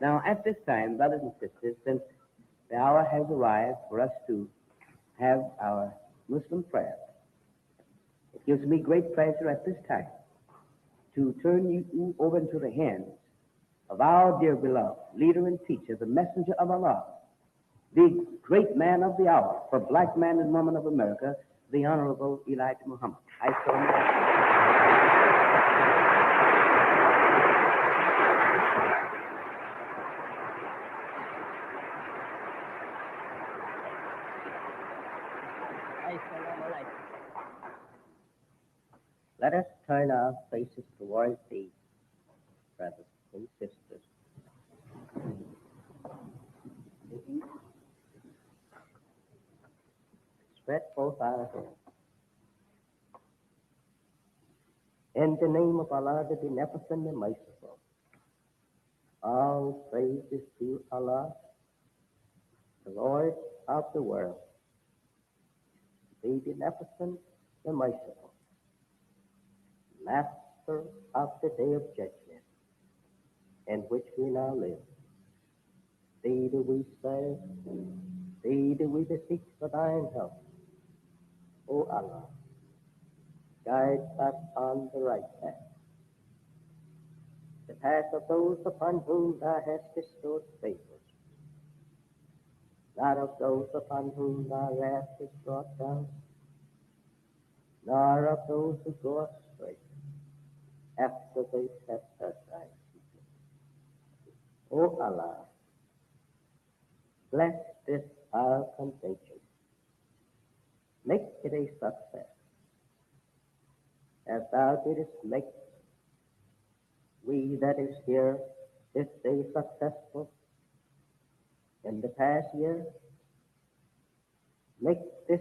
Now, at this time, brothers and sisters, since the hour has arrived for us to have our Muslim prayer, it gives me great pleasure at this time to turn you over into the hands of our dear beloved leader and teacher, the messenger of Allah, the great man of the hour for black man and woman of America, the Honorable Elijah Muhammad. I so Let us turn our faces towards thee, brothers and sisters. Spread both our hands. In the name of Allah, the Beneficent and Merciful, all praise is to Allah, the Lord of the world, the Beneficent and Merciful, Master of the day of judgment, in which we now live. Thee do we serve, thee do we beseech for thine help. O Allah, guide us on the right path, the path of those upon whom thou hast bestowed favors, not of those upon whom thy wrath is brought down, nor of those who go astray after they have heard thy teaching. O Allah, bless this our convention. Make it a success, as thou didst make we that is here this day successful in the past year. Make this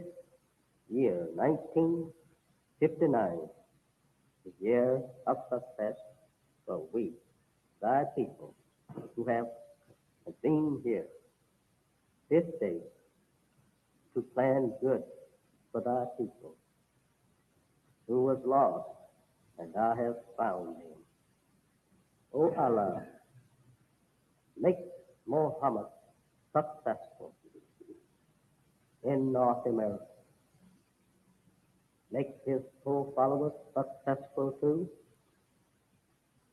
year, 1959, the year of success for we, thy people, who have been here this day to plan good for thy people, who was lost, and thou hast found him. O Allah, make Muhammad successful in North America. Make his followers successful too,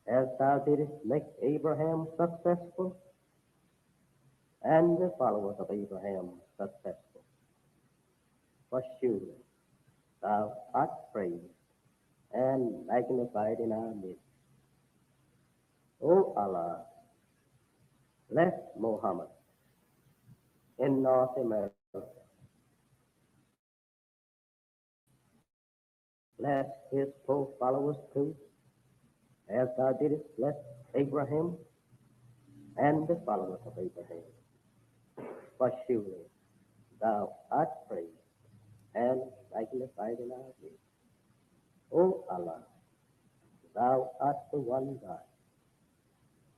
as thou didst make Abraham successful, and the followers of Abraham successful. For surely thou art praised and magnified in our midst. O Allah, bless Muhammad in North America. Bless his followers too, as thou didst bless Abraham and the followers of Abraham. For surely thou art praised and magnified in our midst. O Allah, thou art the one God.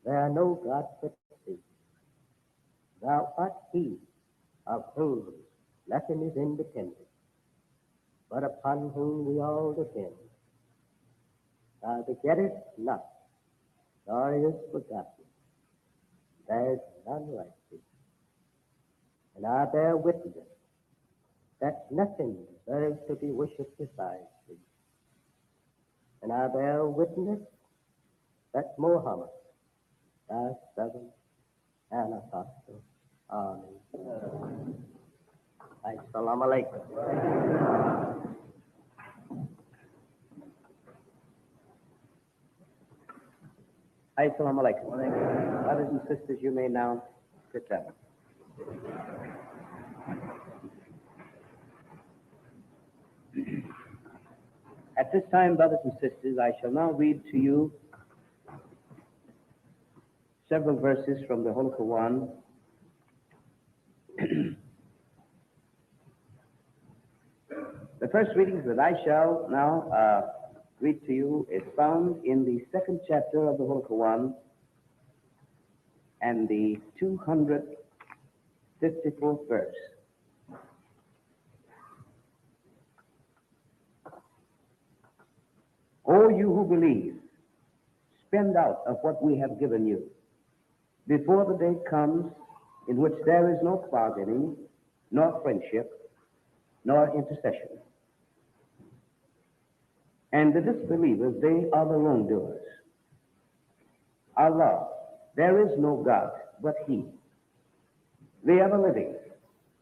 There are no gods but thee. Thou art he of whom nothing is independent, but upon whom we all depend. Thou begettest not, nor is forgotten. There is none like thee. And I bear witness that nothing deserves to be worshipped besides thee. And I bear witness that Muhammad, thy servant and apostle. Amen. Assalamu alaikum. Assalamu alaikum. Brothers and sisters, you may now sit down. At this time, brothers and sisters, I shall now read to you several verses from the Holy Quran. The first readings that I shall now read to you is found in the second chapter of the Holy Quran and the 254th verse. O you who believe, spend out of what we have given you. before the day comes in which there is no bargaining, nor friendship, nor intercession. And the disbelievers, they are the wrongdoers. Allah, there is no God but He, the ever-living,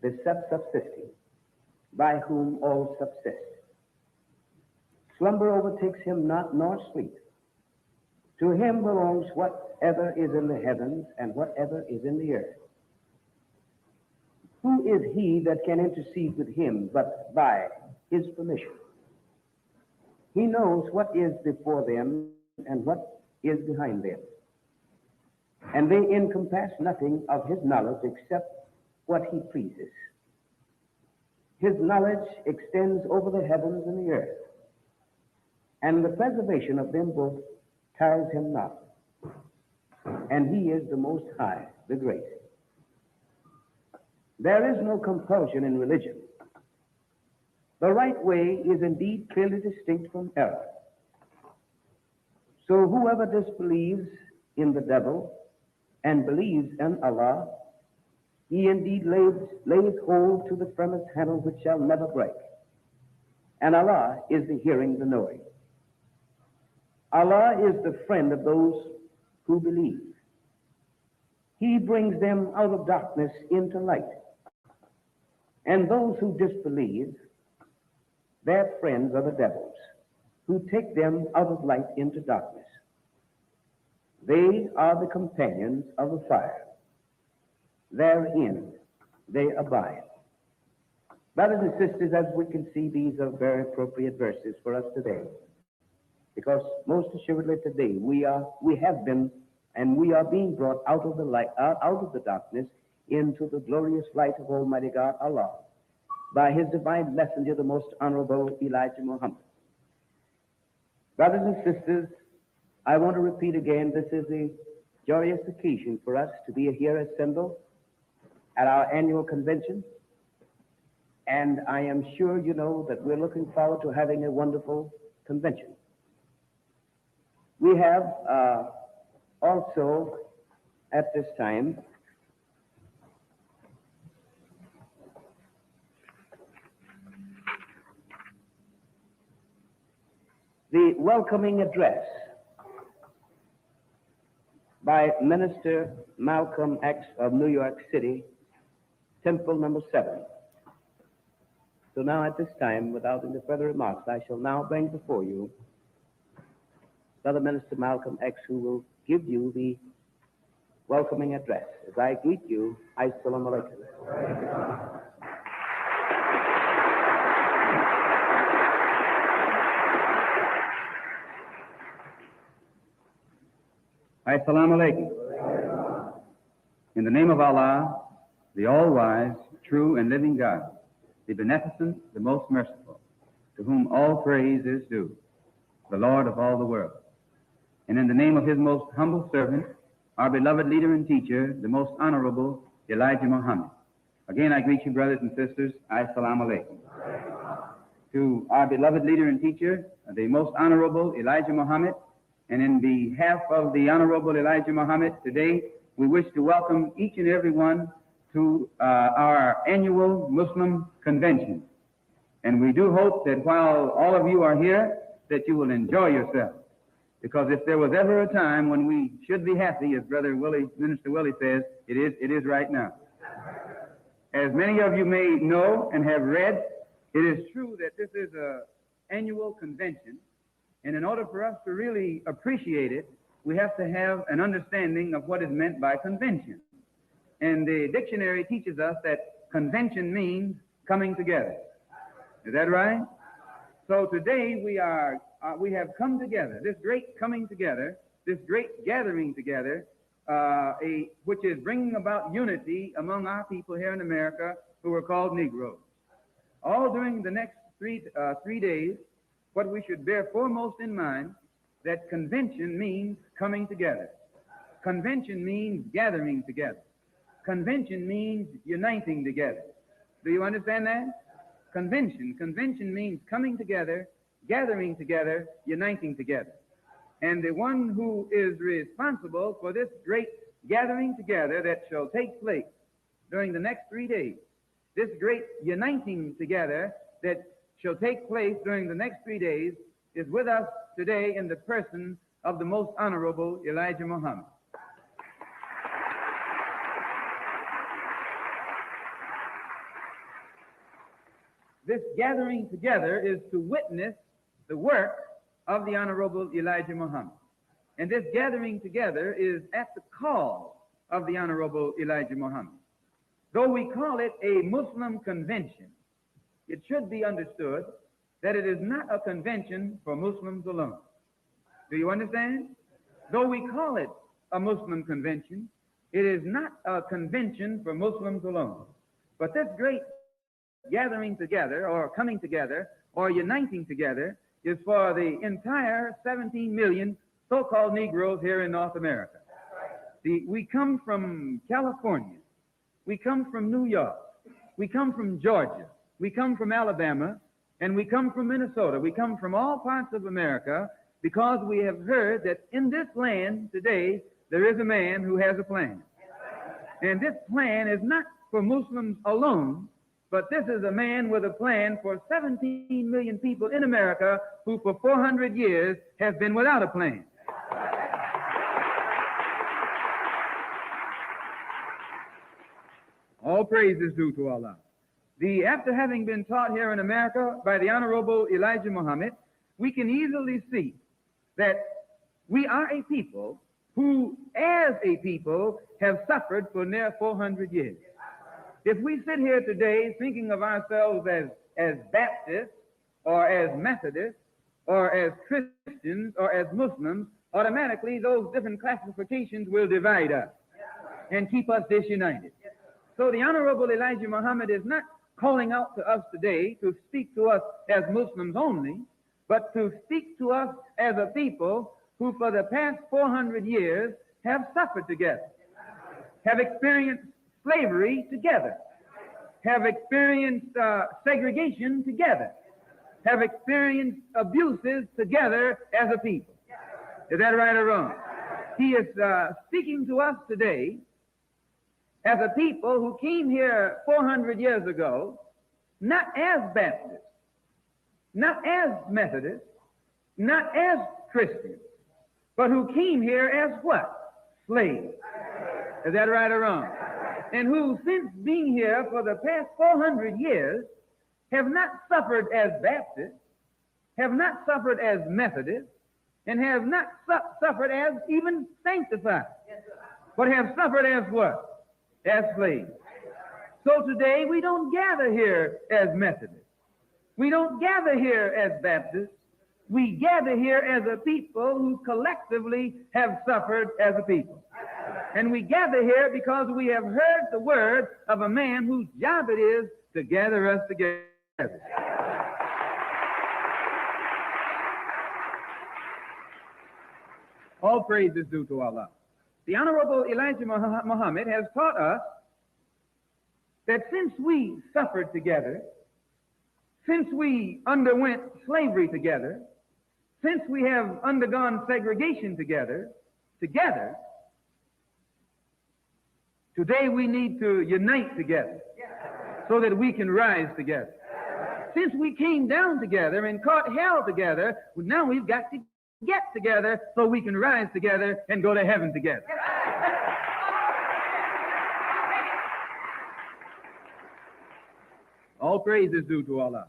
the self-subsisting, by whom all subsist. Slumber overtakes him not, nor sleep. To him belongs whatever is in the heavens and whatever is in the earth. Who is he that can intercede with him but by his permission? He knows what is before them and what is behind them. And they encompass nothing of his knowledge except what he pleases. His knowledge extends over the heavens and the earth, and the preservation of them both tires him not. And he is the Most High, the Great. There is no compulsion in religion. The right way is indeed clearly distinct from error. So whoever disbelieves in the devil and believes in Allah, he indeed lays hold to the firmest handle which shall never break. And Allah is the hearing, the knowing. Allah is the friend of those who believe. He brings them out of darkness into light. And those who disbelieve, their friends are the devils, who take them out of light into darkness. They are the companions of the fire. Therein they abide. Brothers and sisters, as we can see, these are very appropriate verses for us today. Because most assuredly today we have been and we are being brought out of the light, out of the darkness into the glorious light of Almighty God, Allah, by His divine messenger, the most honorable Elijah Muhammad. Brothers and sisters, I want to repeat again, this is a joyous occasion for us to be here assembled at our annual convention. And I am sure you know that we're looking forward to having a wonderful convention. We have also at this time the welcoming address by Minister Malcolm X of New York City, Temple number 7. So now at this time, without any further remarks, I shall now bring before you Brother Minister Malcolm X, who will give you the welcoming address. As I greet you, Assalamu alaikum. Assalamu alaikum. In the name of Allah, the all-wise, true and living God, the beneficent, the most merciful, to whom all praise is due, the Lord of all the world. And in the name of His most humble servant, our beloved leader and teacher, the most honorable Elijah Muhammad. Again, I greet you, brothers and sisters. Assalamu alaikum. To our beloved leader and teacher, the most honorable Elijah Muhammad, and in behalf of the Honorable Elijah Muhammad, today we wish to welcome each and every one to our annual Muslim convention. And we do hope that while all of you are here, that you will enjoy yourselves. Because if there was ever a time when we should be happy, as Brother Willie, Minister Willie says, it is right now. As many of you may know and have read, it is true that this is an annual convention. And in order for us to really appreciate it, we have to have an understanding of what is meant by convention. And the dictionary teaches us that convention means coming together. Is that right? So today we have come together, this great coming together, this great gathering together, which is bringing about unity among our people here in America who are called Negroes. All during the next three days, what we should bear foremost in mind, that convention means coming together. Convention means gathering together. Convention means uniting together. Do you understand that? Convention means coming together, gathering together, uniting together. And the one who is responsible for this great gathering together that shall take place during the next 3 days, this great uniting together that shall take place during the next 3 days, is with us today in the person of the most honorable Elijah Muhammad. This gathering together is to witness the work of the Honorable Elijah Muhammad. And this gathering together is at the call of the Honorable Elijah Muhammad. Though we call it a Muslim convention, it should be understood that it is not a convention for Muslims alone. Do you understand? Though we call it a Muslim convention, it is not a convention for Muslims alone. But this great gathering together, or coming together, or uniting together, is for the entire 17 million so-called Negroes here in North America. We come from California, we come from New York, we come from Georgia, we come from Alabama, and we come from Minnesota. We come from all parts of America because we have heard that in this land today there is a man who has a plan. And this plan is not for Muslims alone, but this is a man with a plan for 17 million people in America who for 400 years have been without a plan. All praise is due to Allah. After having been taught here in America by the Honorable Elijah Muhammad, we can easily see that we are a people who, as a people, have suffered for near 400 years. If we sit here today thinking of ourselves as Baptists or as Methodists or as Christians or as Muslims, automatically those different classifications will divide us and keep us disunited. So the Honorable Elijah Muhammad is not calling out to us today to speak to us as Muslims only, but to speak to us as a people who for the past 400 years have suffered together, have experienced slavery together, have experienced segregation together, have experienced abuses together as a people. Is that right or wrong? He is speaking to us today as a people who came here 400 years ago, not as Baptists, not as Methodists, not as Christians, but who came here as what? Slaves. Is that right or wrong? And who, since being here for the past 400 years, have not suffered as Baptists, have not suffered as Methodists, and have not suffered as even sanctified, but have suffered as what? As slaves. So today we don't gather here as Methodists. We don't gather here as Baptists. We gather here as a people who collectively have suffered as a people. And we gather here because we have heard the word of a man whose job it is to gather us together. All praise is due to Allah. The Honorable Elijah Muhammad has taught us that since we suffered together, since we underwent slavery together, since we have undergone segregation together, today we need to unite together so that we can rise together. Since we came down together and caught hell together, now we've got to get together so we can rise together and go to heaven together. All praise is due to Allah.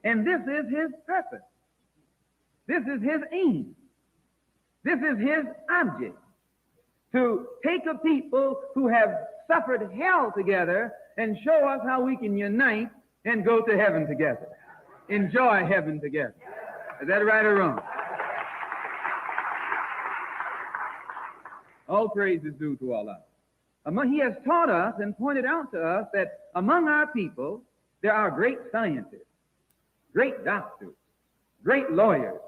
And this is His purpose. This is His aim. This is His object. To take a people who have suffered hell together and show us how we can unite and go to heaven together. Enjoy heaven together. Is that right or wrong? All praise is due to Allah. He has taught us and pointed out to us that among our people, there are great scientists, great doctors, great lawyers,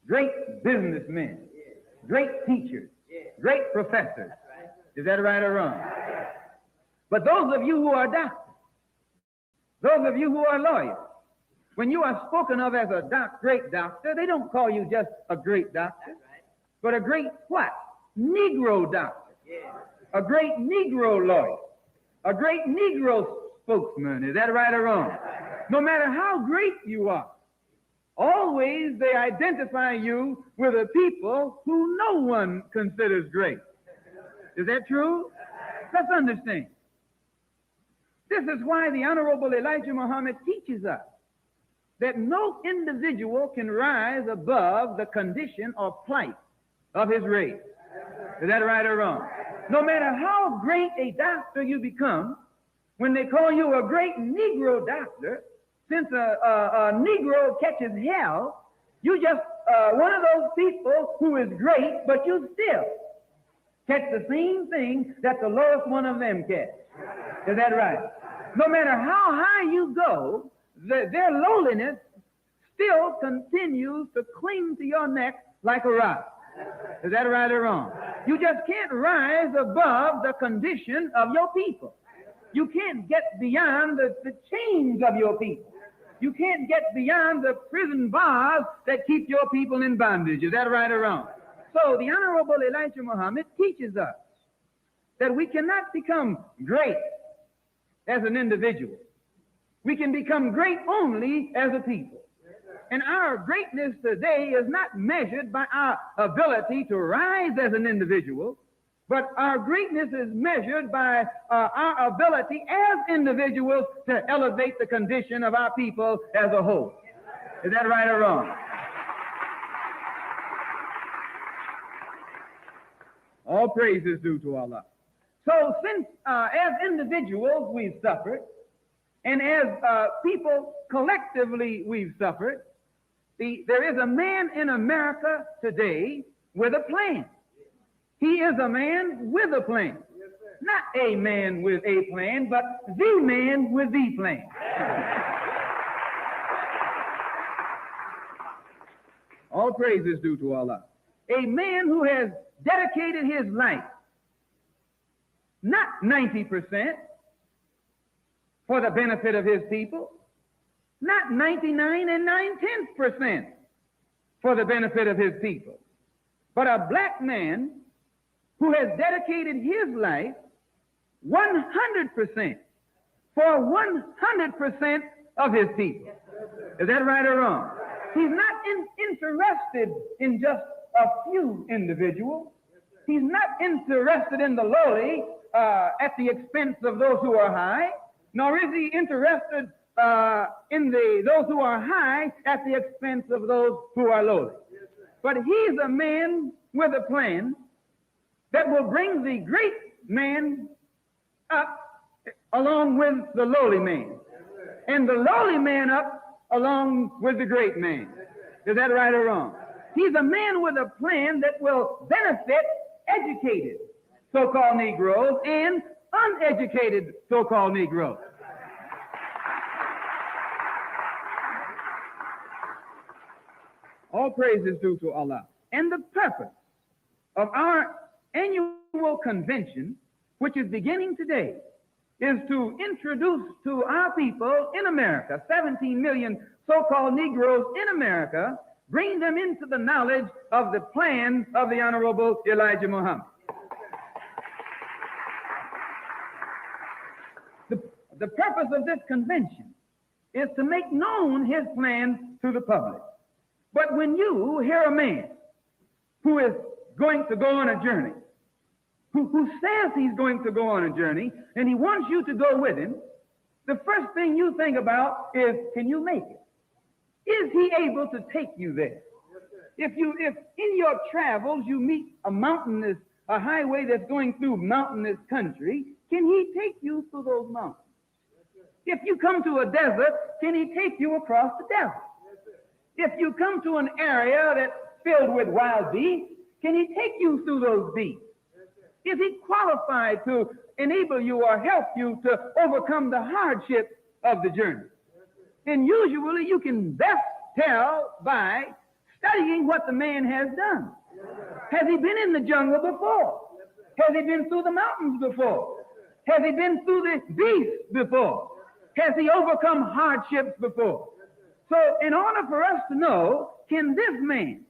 great businessmen, great teachers, great professors. Is that right or wrong? But those of you who are doctors, those of you who are lawyers, when you are spoken of as a great doctor, they don't call you just a great doctor, but a great what? Negro doctor. a great Negro lawyer, a great Negro spokesman. Is that right or wrong? No matter how great you are, always they identify you with a people who no one considers great. Is that true? Let's understand. This is why the Honorable Elijah Muhammad teaches us that no individual can rise above the condition or plight of his race. Is that right or wrong? No matter how great a doctor you become, when they call you a great Negro doctor, since a Negro catches hell, you just one of those people who is great, but you still catch the same thing that the lowest one of them catch. Is that right? No matter how high you go, their lowliness still continues to cling to your neck like a rock. Is that right or wrong? You just can't rise above the condition of your people. You can't get beyond the chains of your people. You can't get beyond the prison bars that keep your people in bondage. Is that right or wrong? So the Honorable Elijah Muhammad teaches us that we cannot become great as an individual. We can become great only as a people. And our greatness today is not measured by our ability to rise as an individual, but our greatness is measured by our ability as individuals to elevate the condition of our people as a whole. Is that right or wrong? All praise is due to Allah. So since as individuals we've suffered, and as people collectively we've suffered, there is a man in America today with a plan. He is a man with a plan. Not a man with a plan, but the man with the plan. All praise is due to Allah. A man who has dedicated his life, not 90% for the benefit of his people, not 99 and 9/10% for the benefit of his people, but a black man who has dedicated his life 100% for 100% of his people. Is that right or wrong? He's not interested in just a few individuals. He's not interested in the lowly at the expense of those who are high, nor is he interested in those who are high at the expense of those who are lowly. But he's a man with a plan that will bring the great man up along with the lowly man, and the lowly man up along with the great man. Is that right or wrong? He's a man with a plan that will benefit educated so-called Negroes and uneducated so-called Negroes. All praise is due to Allah. And the purpose of our annual convention, which is beginning today, is to introduce to our people in America, 17 million so-called Negroes in America, bring them into the knowledge of the plan of the Honorable Elijah Muhammad. The purpose of this convention is to make known his plan to the public. But when you hear a man who is going to go on a journey, who says he's going to go on a journey, and he wants you to go with him, the first thing you think about is, can you make it? Is he able to take you there? If in your travels you meet a highway that's going through mountainous country, can he take you through those mountains? If you come to a desert, can he take you across the desert? If you come to an area that's filled with wild beasts, can he take you through those beasts? Is he qualified to enable you or help you to overcome the hardships of the journey? And usually you can best tell by studying what the man has done. Has he been in the jungle before? Has he been through the mountains before? Has he been through the beasts before? Has he overcome hardships before? So in order for us to know, can this man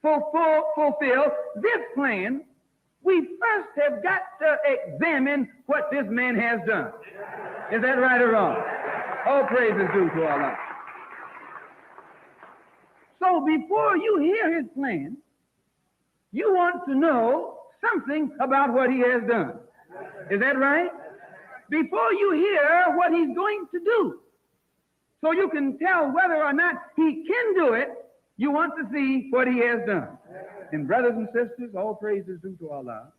fulfill this plan we first have got to examine what this man has done. Is that right or wrong? All praise is due to Allah. So before you hear his plan, you want to know something about what he has done. Is that right? Before you hear what he's going to do, so you can tell whether or not he can do it, you want to see what he has done. And brothers and sisters, all praise is due to Allah.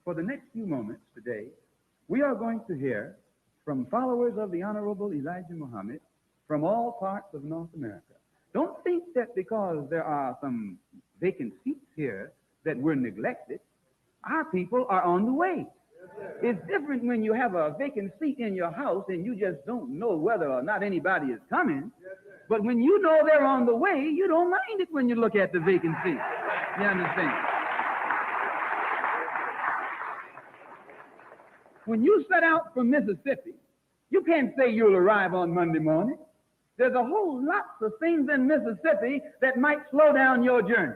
For the next few moments today, we are going to hear from followers of the Honorable Elijah Muhammad from all parts of North America. Don't think that because there are some vacant seats here that we're neglected. Our people are on the way. It's different when you have a vacant seat in your house and you just don't know whether or not anybody is coming. But when you know they're on the way, you don't mind it when you look at the vacant seat. You understand? When you set out from Mississippi, you can't say you'll arrive on Monday morning. There's a whole lot of things in Mississippi that might slow down your journey.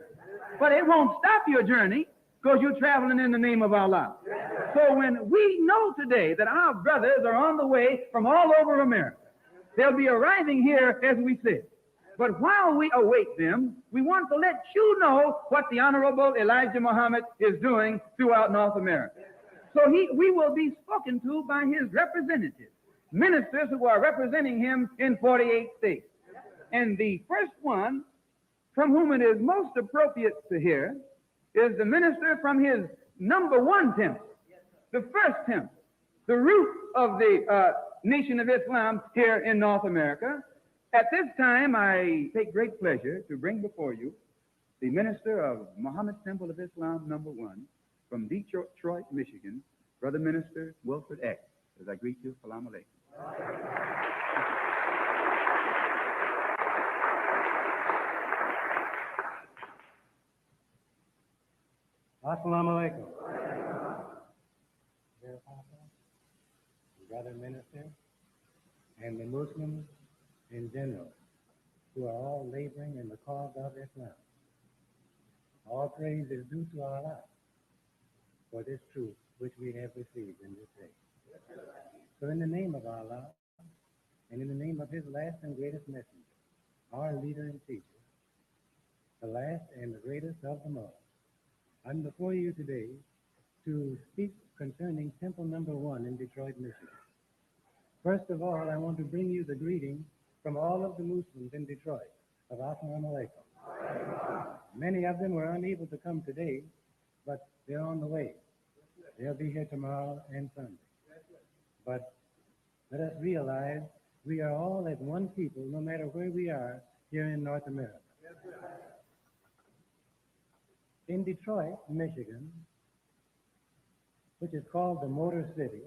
But it won't stop your journey because you're traveling in the name of Allah. So when we know today that our brothers are on the way from all over America, they'll be arriving here as we sit. But while we await them, we want to let you know what the Honorable Elijah Muhammad is doing throughout North America. So we will be spoken to by his representatives, ministers who are representing him in 48 states. And the first one from whom it is most appropriate to hear is the minister from his number one temple, the first temple, the root of the Nation of Islam here in North America. At this time, I take great pleasure to bring before you the minister of Muhammad's Temple of Islam, number one, from Detroit, Michigan, Brother Minister Wilfred X. As I greet you, Salam Alaikum. Assalamu alaikum. Dear Papa, Brother Minister, and the Muslims in general, who are all laboring in the cause of Islam. All praise is due to Allah for this truth which we have received in this day. So in the name of Allah, and in the name of his last and greatest messenger, our leader and teacher, the last and the greatest of them all, I'm before you today to speak concerning Temple number one in Detroit, Michigan. First of all, I want to bring you the greeting from all of the Muslims in Detroit of Assalamu alaikum. Many of them were unable to come today, but they're on the way. They'll be here tomorrow and Sunday. But let us realize we are all as one people, no matter where we are here in North America. In Detroit, Michigan, which is called the Motor City,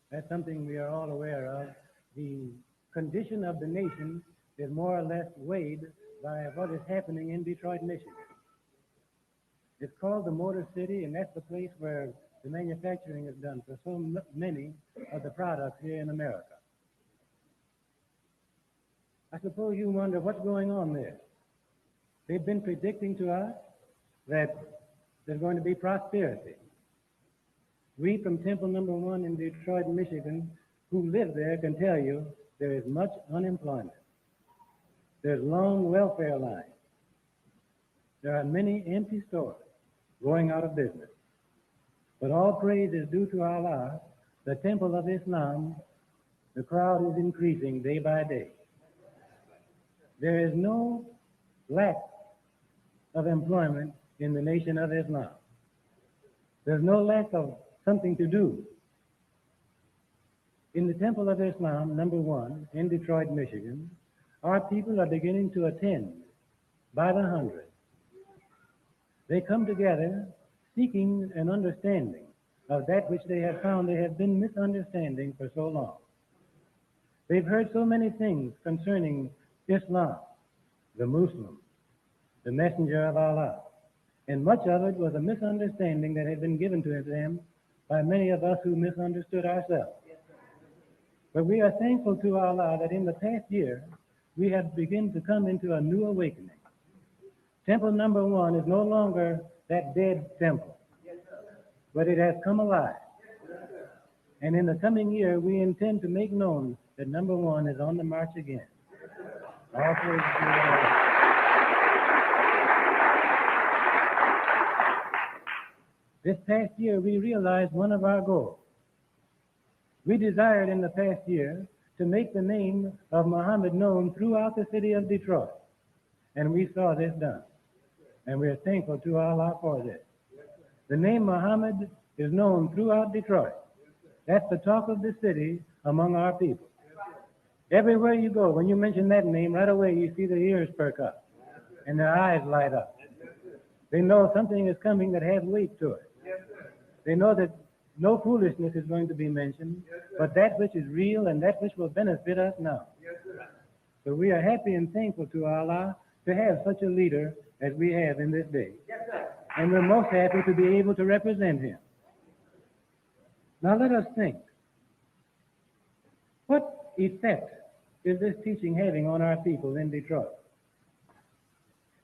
that's something we are all aware of. The condition of the nation is more or less weighed by what is happening in Detroit, Michigan. It's called the Motor City, and that's the place where the manufacturing is done for so many of the products here in America. I suppose you wonder what's going on there. They've been predicting to us that there's going to be prosperity. We from Temple number one in Detroit, Michigan, who live there can tell you there is much unemployment. There's long welfare lines. There are many empty stores going out of business. But all praise is due to Allah, the Temple of Islam. The crowd is increasing day by day. There is no lack of employment in the Nation of Islam. There's no lack of something to do. In the Temple of Islam, number one, in Detroit, Michigan, our people are beginning to attend by the hundred. They come together seeking an understanding of that which they have found they have been misunderstanding for so long. They've heard so many things concerning Islam, the Muslim, the messenger of Allah, and much of it was a misunderstanding that had been given to them by many of us who misunderstood ourselves. But we are thankful to Allah that in the past year, we have begun to come into a new awakening. Temple number one is no longer that dead temple. but it has come alive. And in the coming year, we intend to make known that number one is on the march again. All praise to the Lord. This past year, we realized one of our goals. We desired in the past year to make the name of Muhammad known throughout the city of Detroit. And we saw this done. And we are thankful to Allah for this. The name Muhammad is known throughout Detroit. That's the talk of the city among our people. Everywhere you go, when you mention that name, right away you see their ears perk up and their eyes light up. They know something is coming that has weight to it. They know that no foolishness is going to be mentioned, but that which is real and that which will benefit us now. So we are happy and thankful to Allah to have such a leader as we have in this day. And we're most happy to be able to represent him. Now let us think. What effect is this teaching having on our people in Detroit?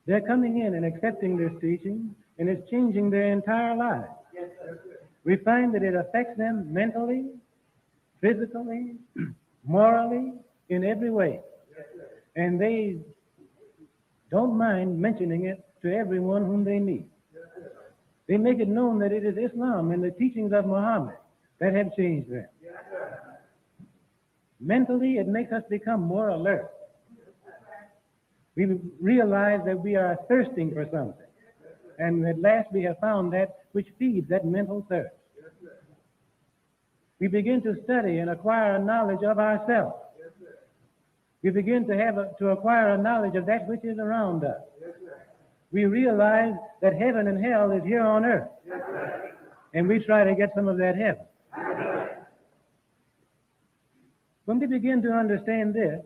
They're coming in and accepting this teaching, and it's changing their entire lives. We find that it affects them mentally, physically, morally, in every way. And they don't mind mentioning it to everyone whom they meet. They make it known that it is Islam and the teachings of Muhammad that have changed them. Mentally, it makes us become more alert. We realize that we are thirsting for something. And at last we have found that which feeds that mental thirst. We begin to study and acquire a knowledge of ourselves. We begin to acquire a knowledge of that which is around us. We realize that heaven and hell is here on earth. And we try to get some of that heaven. When we begin to understand this,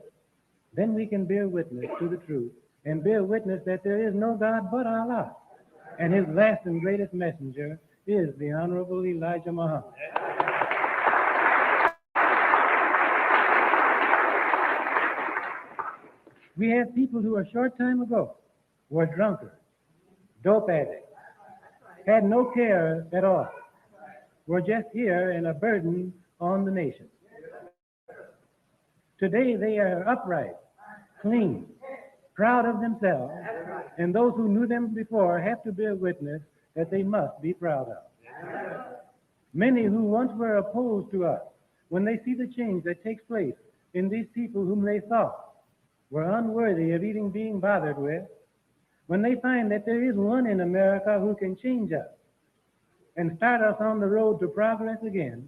then we can bear witness to the truth and bear witness that there is no God but Allah. And his last and greatest messenger is the Honorable Elijah Muhammad. We have people who a short time ago were drunkards, dope addicts, had no care at all, were just here and a burden on the nation. Today they are upright, clean, proud of themselves, and those who knew them before have to bear witness that they must be proud of. Many who once were opposed to us, when they see the change that takes place in these people whom they thought were unworthy of even being bothered with, when they find that there is one in America who can change us and start us on the road to progress again,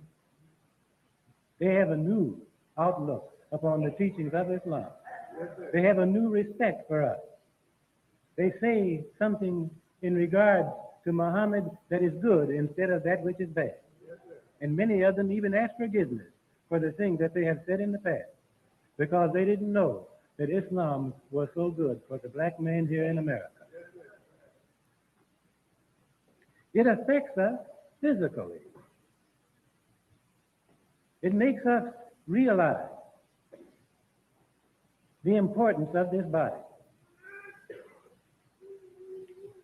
they have a new outlook upon the teachings of Islam. They have a new respect for us. They say something in regard to Muhammad that is good instead of that which is bad. And many of them even ask forgiveness for the things that they have said in the past, because they didn't know that Islam was so good for the black man here in America. It affects us physically. It makes us realize the importance of this body.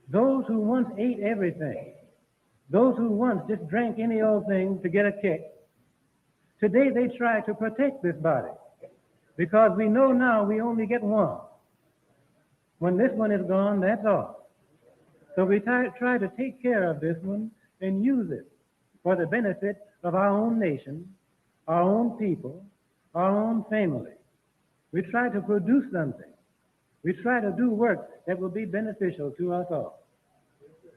Those who once ate everything, those who once just drank any old thing to get a kick, today they try to protect this body, because we know now we only get one. When this one is gone, that's all. So we try to take care of this one and use it for the benefit of our own nation, our own people, our own family. We try to produce something. We try to do work that will be beneficial to us all.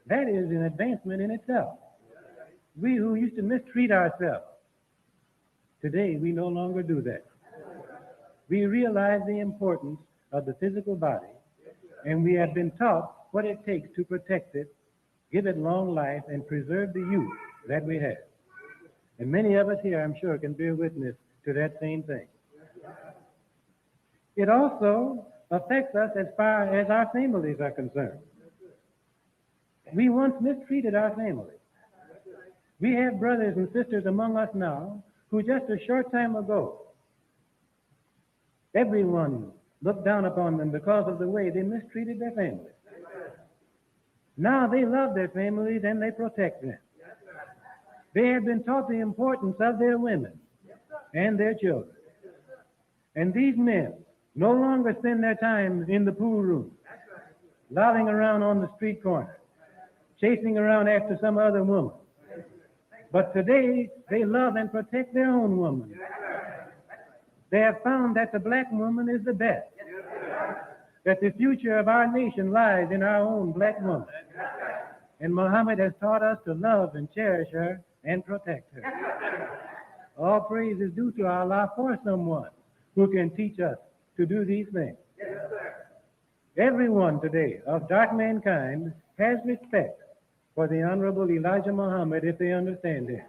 That is an advancement in itself. We who used to mistreat ourselves, today we no longer do that. We realize the importance of the physical body, and we have been taught what it takes to protect it, give it long life, and preserve the youth that we have. And many of us here, I'm sure, can bear witness to that same thing. It also affects us as far as our families are concerned. We once mistreated our families. We have brothers and sisters among us now who just a short time ago, everyone looked down upon them because of the way they mistreated their families. Now they love their families and they protect them. They have been taught the importance of their women and their children. And these men no longer spend their time in the pool room, lolling around on the street corner, chasing around after some other woman. But today, they love and protect their own woman. They have found that the black woman is the best, that the future of our nation lies in our own black woman. And Muhammad has taught us to love and cherish her and protect her. All praise is due to Allah for someone who can teach us to do these things. Everyone today of dark mankind has respect for the Honorable Elijah Muhammad if they understand him.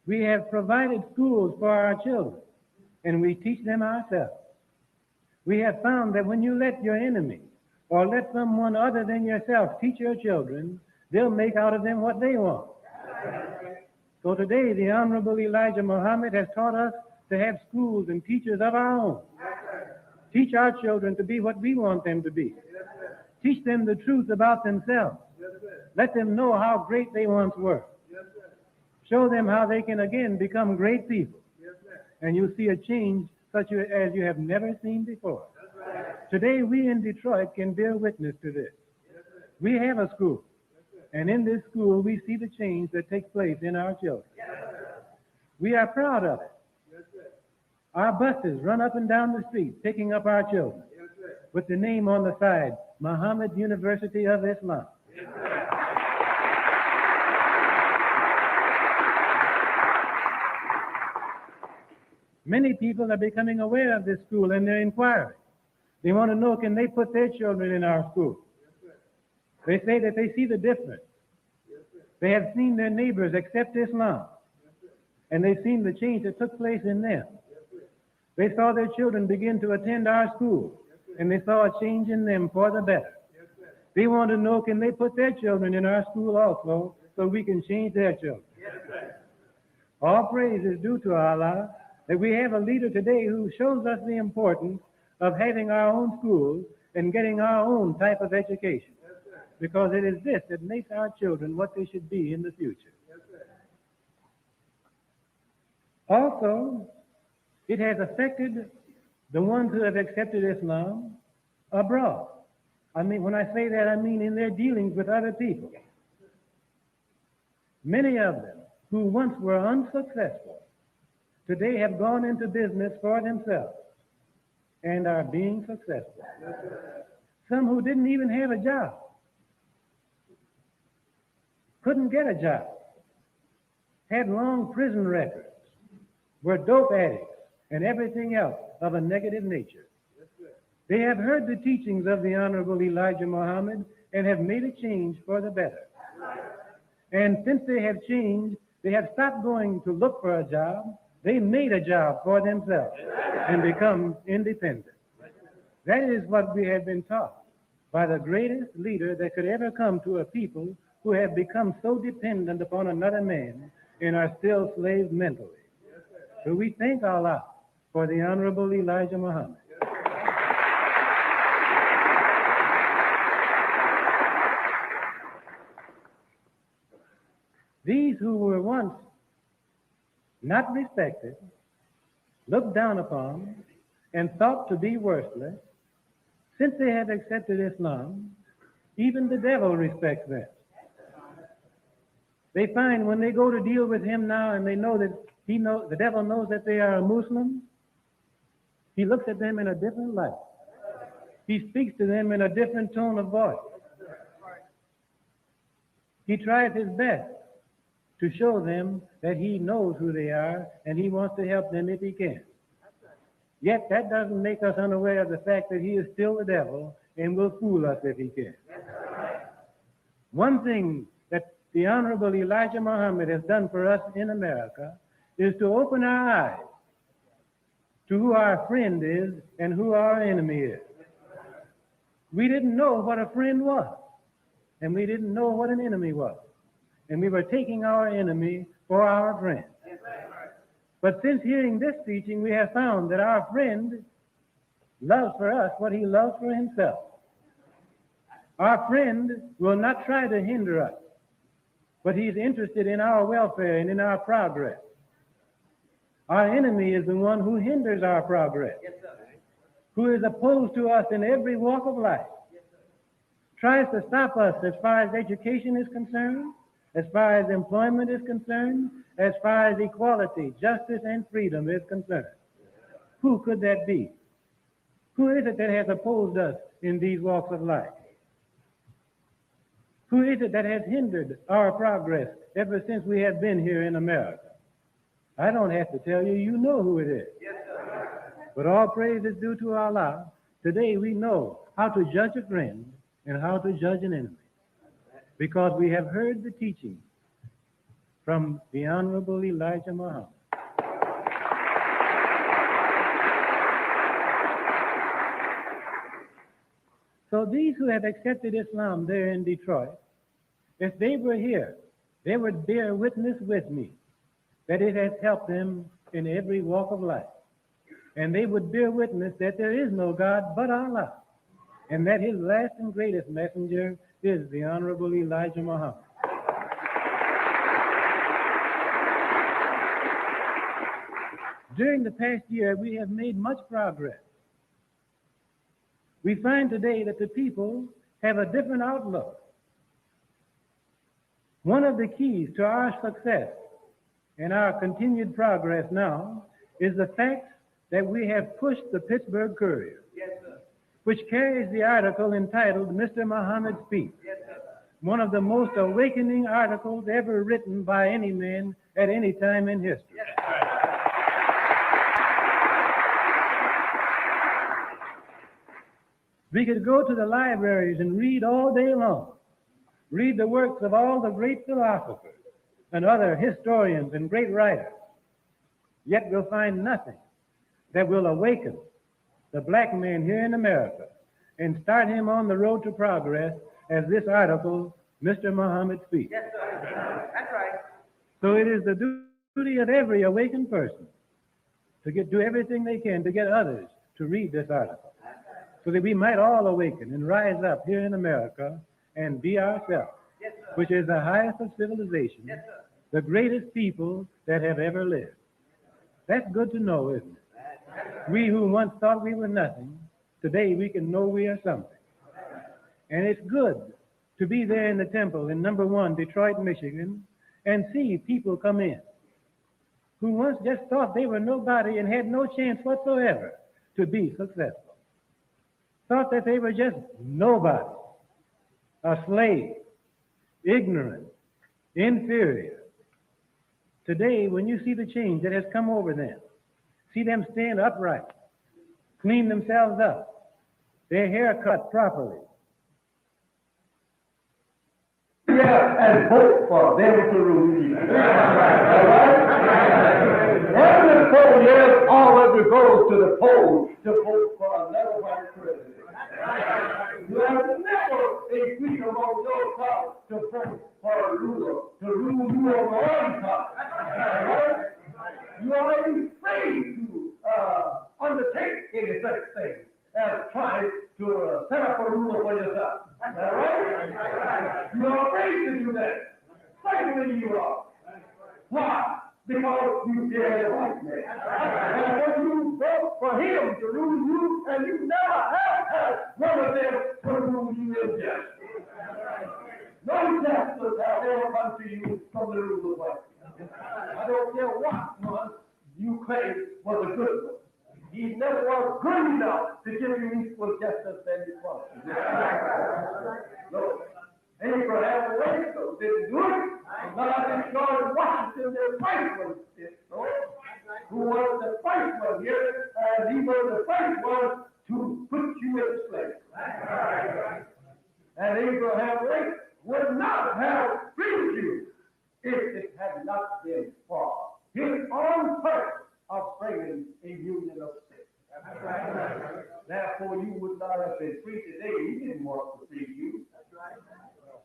We have provided schools for our children, and we teach them ourselves. We have found that when you let your enemy or let someone other than yourself teach your children, they'll make out of them what they want. So today, the Honorable Elijah Muhammad has taught us to have schools and teachers of our own. Teach our children to be what we want them to be. Teach them the truth about themselves. Let them know how great they once were. Show them how they can again become great people. And you'll see a change such as you have never seen before. Today, we in Detroit can bear witness to this. We have a school. And in this school, we see the change that takes place in our children. We are proud of it. Our buses run up and down the street picking up our children with the name on the side, Muhammad University of Islam. Many people are becoming aware of this school and they're inquiring. They want to know, can they put their children in our school? They say that they see the difference. They have seen their neighbors accept Islam, and they've seen the change that took place in them. They saw their children begin to attend our school, and they saw a change in them for the better. They want to know, can they put their children in our school also, so we can change their children? All praise is due to Allah that we have a leader today who shows us the importance of having our own schools and getting our own type of education. Because it is this that makes our children what they should be in the future. Also, it has affected the ones who have accepted Islam abroad. I mean, when I say that, I mean in their dealings with other people. Many of them who once were unsuccessful today have gone into business for themselves and are being successful. Some who didn't even have a job couldn't get a job, had long prison records, were dope addicts, and everything else of a negative nature. They have heard the teachings of the Honorable Elijah Muhammad and have made a change for the better. And since they have changed, they have stopped going to look for a job. They made a job for themselves and become independent. That is what we have been taught by the greatest leader that could ever come to a people who have become so dependent upon another man and are still slaves mentally. So we thank Allah for the Honorable Elijah Muhammad. These who were once not respected, looked down upon, and thought to be worthless, since they have accepted Islam, even the devil respects them. They find when they go to deal with him now and they know that the devil knows that they are a Muslim, he looks at them in a different light. He speaks to them in a different tone of voice. He tries his best to show them that he knows who they are and he wants to help them if he can. Yet that doesn't make us unaware of the fact that he is still the devil and will fool us if he can. One thing that the Honorable Elijah Muhammad has done for us in America is to open our eyes to who our friend is and who our enemy is. We didn't know what a friend was, and we didn't know what an enemy was. And we were taking our enemy for our friend. But since hearing this teaching, we have found that our friend loves for us what he loves for himself. Our friend will not try to hinder us, but he's interested in our welfare and in our progress. Our enemy is the one who hinders our progress, who is opposed to us in every walk of life, tries to stop us as far as education is concerned, as far as employment is concerned, as far as equality, justice, and freedom is concerned. Who could that be? Who is it that has opposed us in these walks of life? Who is it that has hindered our progress ever since we have been here in America? I don't have to tell you, you know who it is. But all praise is due to Allah. Today we know how to judge a friend and how to judge an enemy, because we have heard the teaching from the Honorable Elijah Muhammad. So these who have accepted Islam there in Detroit, if they were here, they would bear witness with me that it has helped them in every walk of life. And they would bear witness that there is no God but Allah, and that his last and greatest messenger is the Honorable Elijah Muhammad. During the past year, we have made much progress. We find today that the people have a different outlook. One of the keys to our success and our continued progress now is the fact that we have pushed the Pittsburgh Courier, which carries the article entitled Mr. Muhammad Speaks, one of the most awakening articles ever written by any man at any time in history. We could go to the libraries and read all day long, read the works of all the great philosophers and other historians and great writers, yet we'll find nothing that will awaken the black man here in America and start him on the road to progress as this article, Mr. Muhammad Speaks. Yes, sir. That's right. So it is the duty of every awakened person to do everything they can to get others to read this article, so that we might all awaken and rise up here in America and be ourselves, Yes, which is the highest of civilization, Yes, sir. the greatest people that have ever lived. That's good to know, isn't it? We who once thought we were nothing, today we can know we are something. And it's good to be there in the temple in number 1, Detroit, Michigan, and see people come in who once just thought they were nobody and had no chance whatsoever to be successful. Thought that they were just nobody, a slave, ignorant, inferior. Today, when you see the change that has come over them, see them stand upright, clean themselves up, their hair cut properly. Yeah, and vote for them to rule you. Every 4 years, always goes to the polls to vote for another white president. You have never a speaker among your class to vote for a ruler to rule you over one class. You are afraid to undertake any such thing as trying to set up a ruler for yourself. Is that right? You are afraid to do that. Certainly you are. Why? Because you fear the white man. And when you vote for him to rule you, and you never have had one of them to rule you in justice. No justice has ever come to you from the rule of white man. I don't care what one you claim was a good one. He never was good enough to give you equal justice and equality. No. Abraham Lincoln didn't do it. Not George Washington, the first one did so. Who was the first one here, and he was the first one to put you in slavery. And Abraham Lincoln would not have freed you if it had not been for his own purpose of bringing a union of states. Therefore, you would not have been free today. He didn't want to free you.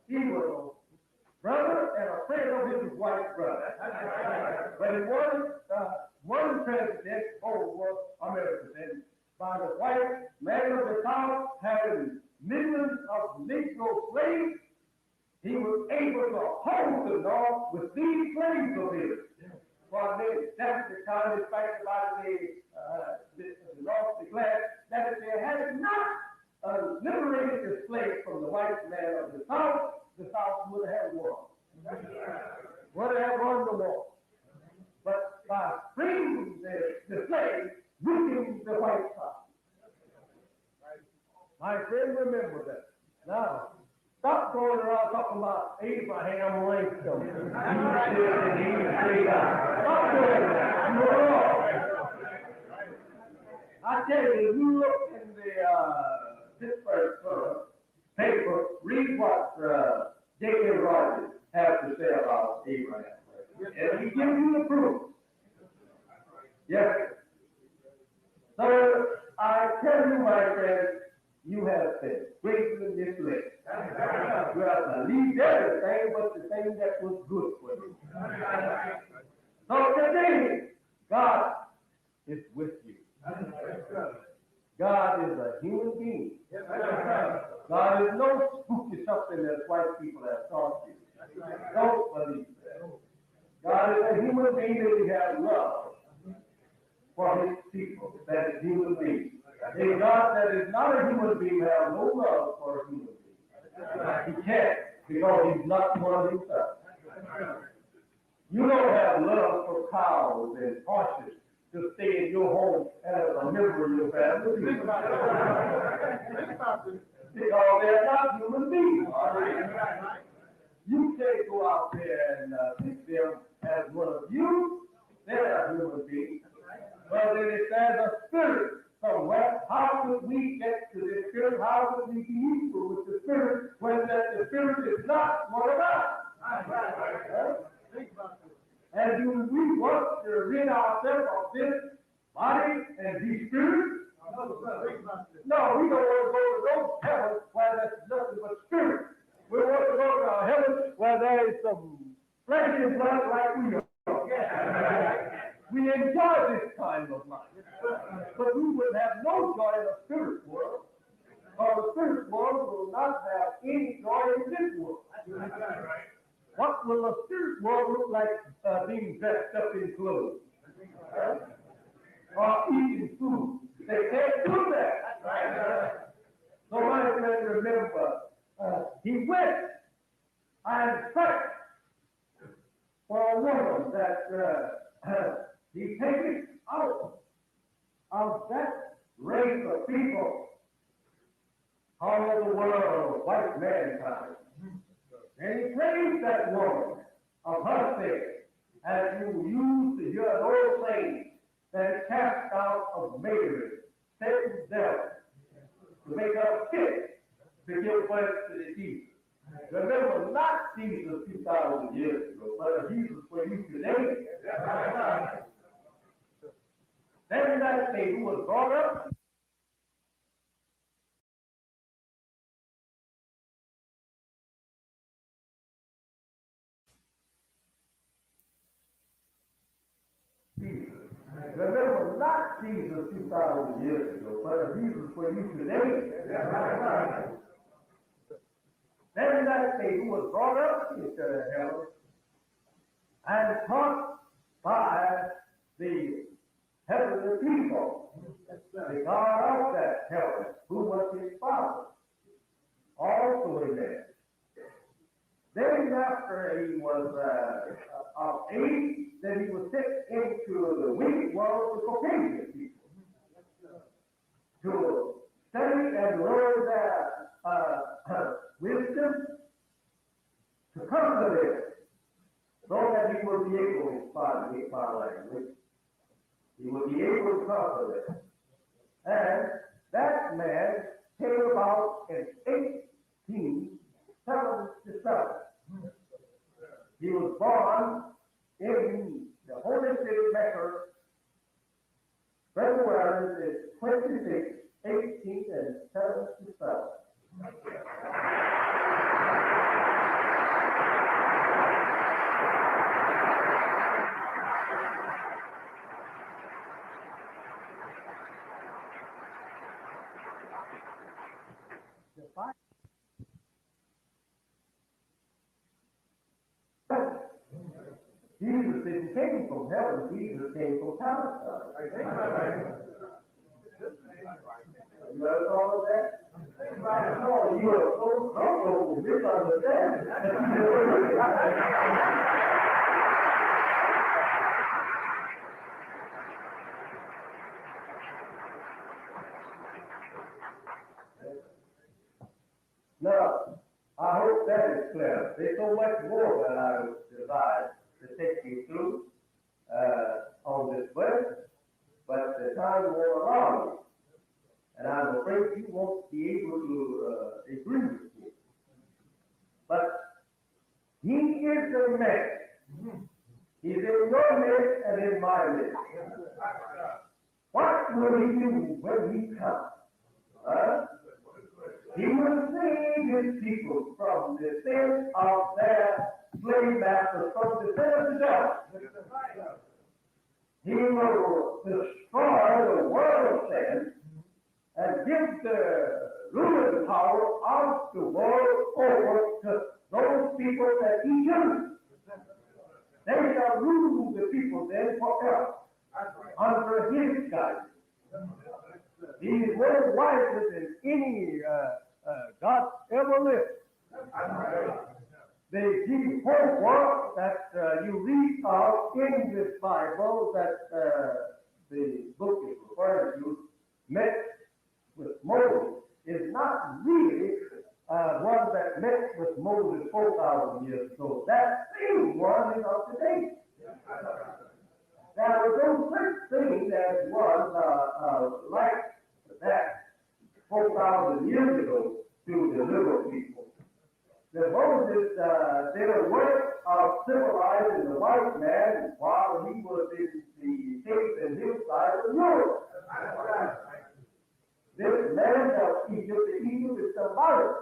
He was a brother and a friend of his white brother. But it was one president over America, and by the white man of the South having millions of Negro slaves, he was able to hold the North with these slaves of his. For that's the kind of fact about the North declared that if they had not liberated the slaves from the white man of the South would have won. Would have won the war. But by freeing the slaves, weakening the white South. My friend, remember that. Now, stop going around talking about Abraham Lincoln. Stop doing that. You're wrong. I tell you, you look in the Pittsburgh paper, read what J.K. Rogers has to say about Abraham Lincoln. And he gives you the proof. Yes. So I tell you, my friend, you have been greatly misled. You have to leave everything but the thing that was good for you. So today, God is with you. God is a human being. God is no spooky something that white people have taught you. Don't believe that. God is a human being and he has love for his people. That is human being. A God that is not a human being has no love for a human being. He can't, because he's not one himself. You don't have love for cows and horses to stay in your home as a member of your family. Because they're not human beings. You can't go out there and pick them as one of you. They're a human being. But then it says a spirit somewhere. How could we get to the spirit? How could we be equal with the spirit when the spirit is not one of us? And do we want to rid ourselves of this body and be spirit? No, we don't want to go to those heavens where there's nothing but spirit. We want to go to a heaven where there is some flesh and blood like we are. We enjoy this kind of life. But we will have no joy in the spirit world. For the spirit world will not have any joy in this world. What will the spirit world look like being dressed up in clothes? Or eating food? They can't do that. So my friend, remember, he went and searched for a woman that he taken out of that race of people all over the world, white mankind. And he praised that woman of her faith, as you used to hear an old saying that is cast out of Mary, Satan's devil, to make her fit to give birth to the Jesus. Remember, not Jesus 2,000 years ago, but Jesus for you today. Then that day who was brought up Jesus. Remember, not Jesus 2,000 years ago, but Jesus for you today. Then that day who was brought up into heaven and taught by the heavenly people, the God of that heaven, who was his Father, also in there. Then after he was of age, then he was sent into the wicked world of the Caucasian people to study and learn their wisdom, to conquer them, so that he would be able, in spite of my language, he would be able to conquer them. And that man came about in 1877. He was born in the Holy City, Mecca, February 26, 1877. fight. Jesus didn't came from heaven. Jesus came from Palestine. You ever thought of that? No, you are so comfortable misunderstanding. Now, I hope that is clear. There's so much more that I would devise to take you through on this verse, but the time won't allow me. And I'm afraid you won't be able to agree with me. But he is the man. He's in your midst and in my midst. What will he do when he comes? He will save his people from the sin of their slave masters, from the sin of the devil. He will destroy the world of sin and give the ruling power of the world over to those people that he chooses. They shall rule the people then forever under his guidance. He is more wiser than any God ever lived. The homework that you read of in this Bible that the book is referring to, met with Moses, is not really one that met with Moses 4,000 years ago. That same one is up to date. Now, there's no such thing as one like that 4,000 years ago to deliver people. The Moses did a work of civilizing the white man while he was in the caves and hillsides of Europe. This land of Egypt, the Egypt is symbolic,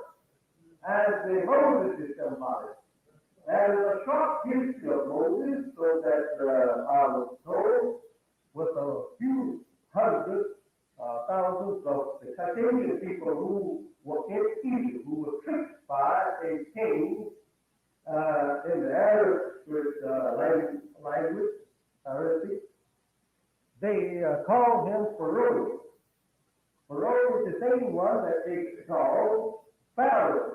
and the Moses is symbolic. And a short history of Moses, so that I was told, with a few hundred thousands of the Caucasian people who were in Egypt, who were tricked by a king in the Arabic language, Arabic. They called him Pharaoh. Pharaoh is the same one that they call Pharaoh.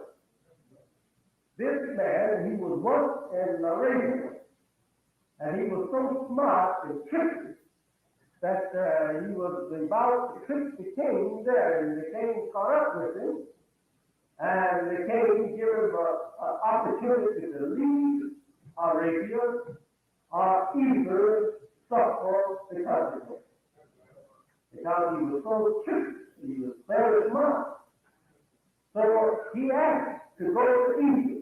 This man, he was once in Arabia, and he was so smart and tricky that he was about to trick the king there, and the king caught up with him, and the king gave him an opportunity to leave Arabia or either suffer the consequences. Because he was so tricky, he was very smart. So he asked to go to Egypt.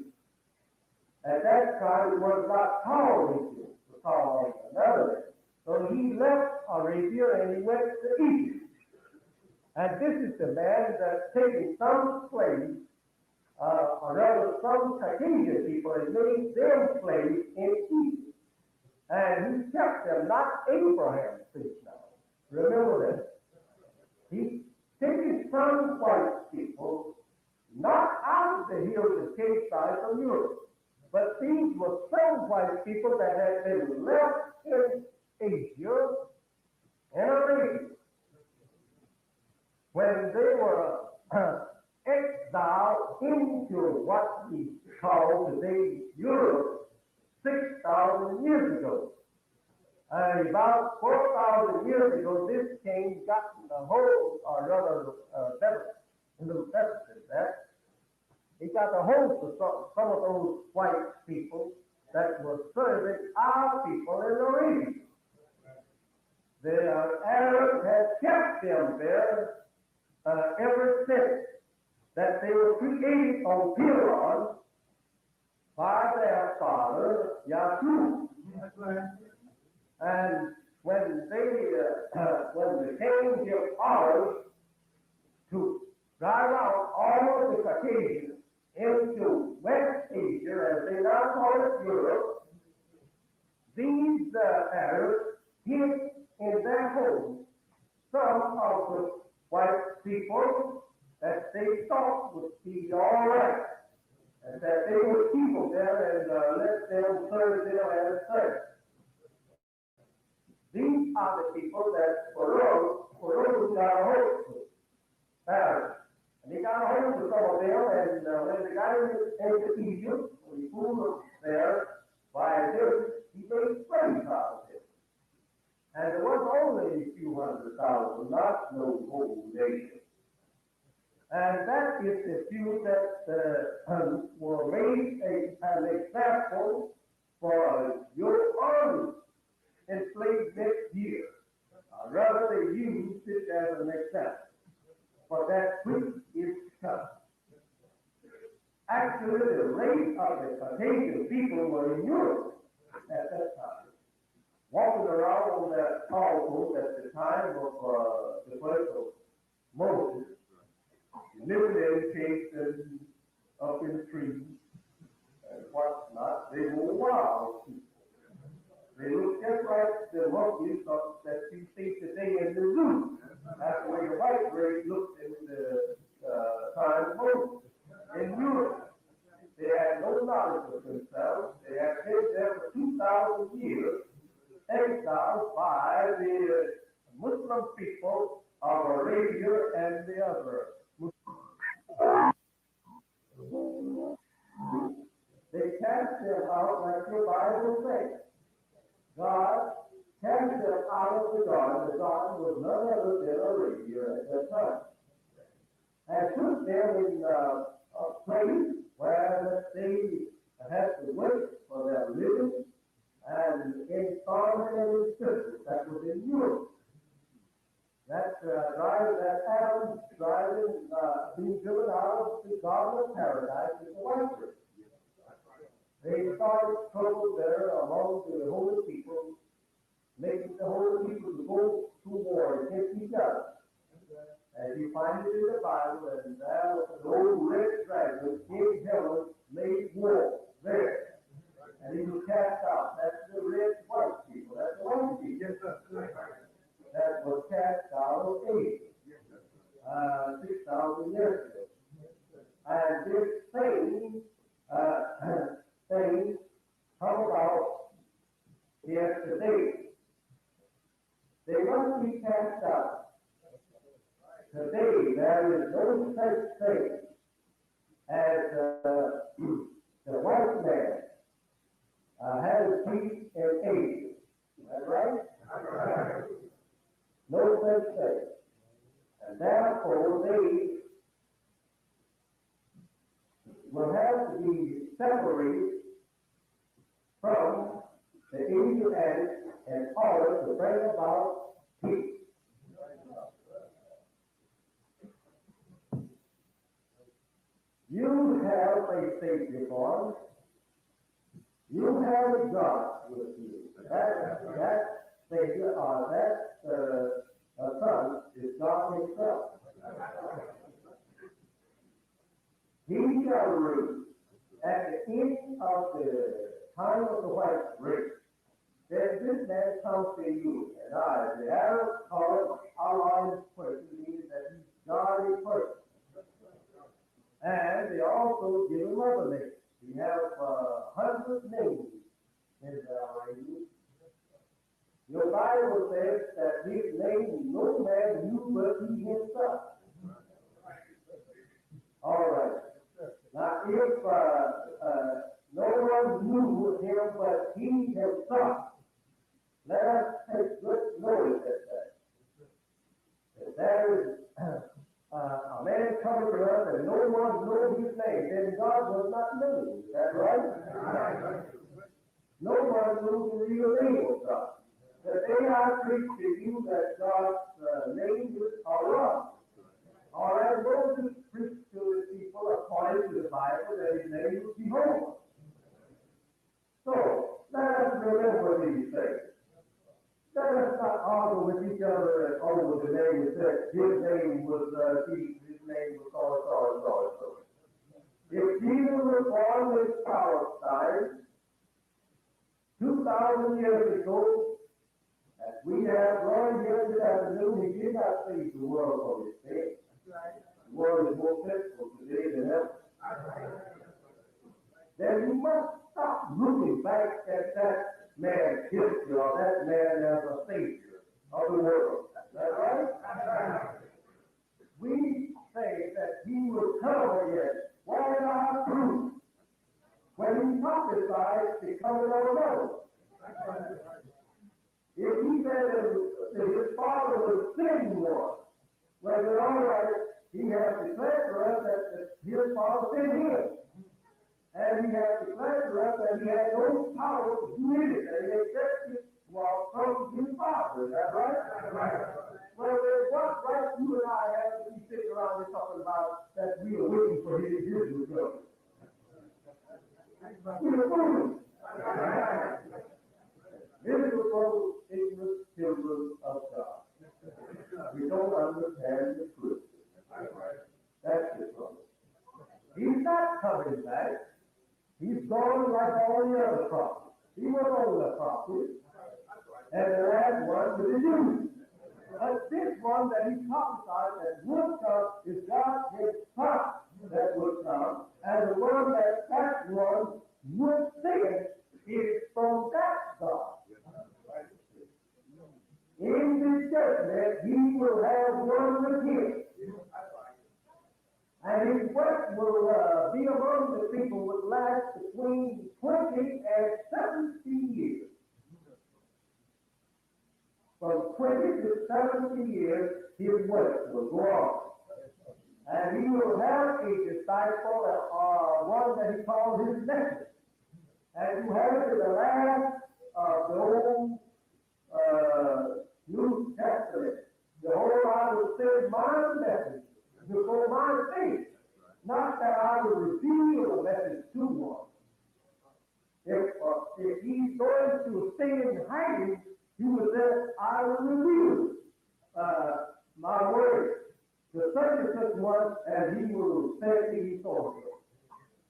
At that time, it was not called Egypt, it was called another. So he left Arabia and he went to Egypt. And this is the man that's taken some slaves, or rather some Caucasian people, and made them slaves in Egypt. And he kept them, not Abraham, please now. Remember that. He taken some white people, not out of the hills and cave-sides of Europe, but these were some white people that had been left in Asia and Arabia. When they were exiled into what we call today Europe 6,000 years ago. About 4,000 years ago, this king got the whole, or rather, in the Testament, he got a hold of some of those white people that were serving our people in Arabia. The Arabs had kept them there ever since that they were created on pylons by their father, Yaqub. And when the king gave orders to drive out all of the Caucasians into West Asia, as they now call it Europe, these Arabs hid in their homes some of the white people that they thought would be all right, and that they would keep them there and let them serve them as such. These are the people that for those who got a hold of parents. And they got a hold of some of them, and when they got into Egypt, when he pulled them there by this, he made slaves out of it. And there was only a few 100,000, not no whole nation. And that is the few that were made an example for your own enslavement here. Rather, they used it as an example. For that which is come. Actually, the race of the Caucasian people were in Europe at that time, walking around on that tall at the time of the birth of Moses, living in caves and up in the trees and whatnot. They were wild people. They look just like the monkeys that you see today in the zoo. That's the way the white race looked in the time of Moses. In Europe, they had no knowledge of themselves. They had been there for 2,000 years, exiled by the Muslim people of Arabia and the other Muslims. They cast them out like the Bible says. God cast them out of the garden. The garden was none other than Arabia at that time. And put them in a place where they had to wait for their living and in farming and in business. That was in Europe. That Adam driving, being driven out of the Garden of Paradise is the white race. They started trouble there among the holy people, making the holy people to go to war against each other. And you find it in the Bible, and there was an old red dragon, King Helen, made war there. And he was cast out. That's the red white people. That's the white people. That was cast out of Egypt 6,000 years ago. And this thing things come about here today. They must be cast out. Today, there is no such thing as the white man has peace and aid. Is that right? No such thing. And therefore, they will have to be separated from the Asian addicts in order to bring about peace. You have a Savior for us. You have a God with you. That Savior or that Son is God Himself. He shall reign at the end of the time of the white race. Then this man comes to you and I. The Arabs call it Allah in person, meaning that He's God in person. And they also give him other names. We have 100 names in our language. Your Bible says that His name no man knew but He Himself. All right. Now, if no one knew Him but He Himself, let us take good notice at that. If there is a man coming to us and no one knows His name, then God was not named. Is that right? No one knows the real name of God. The day I preach to you that God's name is Allah. All right, Moses preached to the people according to the Bible that His name was Jehovah. So, let us remember these things. Let us not argue with each other over the name of sex. His name was Jesus. His name was so. If Jesus was born in Palestine 2,000 years ago, as we have learned here this afternoon, He did not save the world from His sin. The world is more plentiful today than ever. Then you must stop looking back at that man's history or that man as a savior of the world. Is that right? We say that he will come again. Why not prove? When he prophesied the coming of the Lord. If he said that his father was sin one, well, then all right, he has declared for us that his father sinned him. And he has declared for us that he had no power to do anything except it was from his father. Is that right? Well, then what right you and I have to be sitting around here talking about that we are waiting for his judgment? We are fools. Miserable, ignorant children of God. We don't understand the truth. That's the trouble. He's not coming back. He's gone like all the other prophets. He was only a prophet. And the last one was the Jews. But this one that he prophesied that would come is God his son that would come. And the one that one would send is from that God. In the judgment, he will have one again. And his work will be among the people would last between 20 and 70 years. From 20 to 70 years, his work will go on. And he will have a disciple, one that he calls his message. And you have it in the last of the old New Testament. The whole Bible says, my message before my face. Not that I will reveal a message to one. If he's going to stay in hiding, he will say, I will reveal my word to such and such one, and he will say he saw him.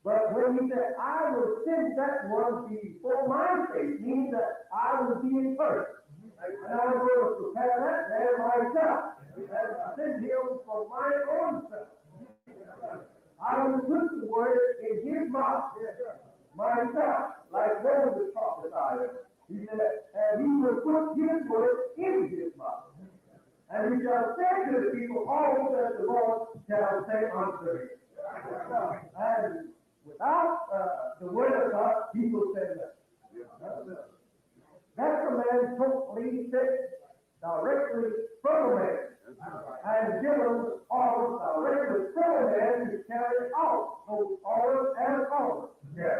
But when he said, I will send that one before my face, means that I will be in person. And I will prepare that man myself, and send him for my own self. I will put the word in his mouth myself, like Moses prophesied. He said, and he will put his word in his mouth. And he shall say to the people all that the Lord shall say unto him. And without the word of God, people say that. That command totally sits directly from a man. And given orders directly from a man to carry out those orders and orders. Yes.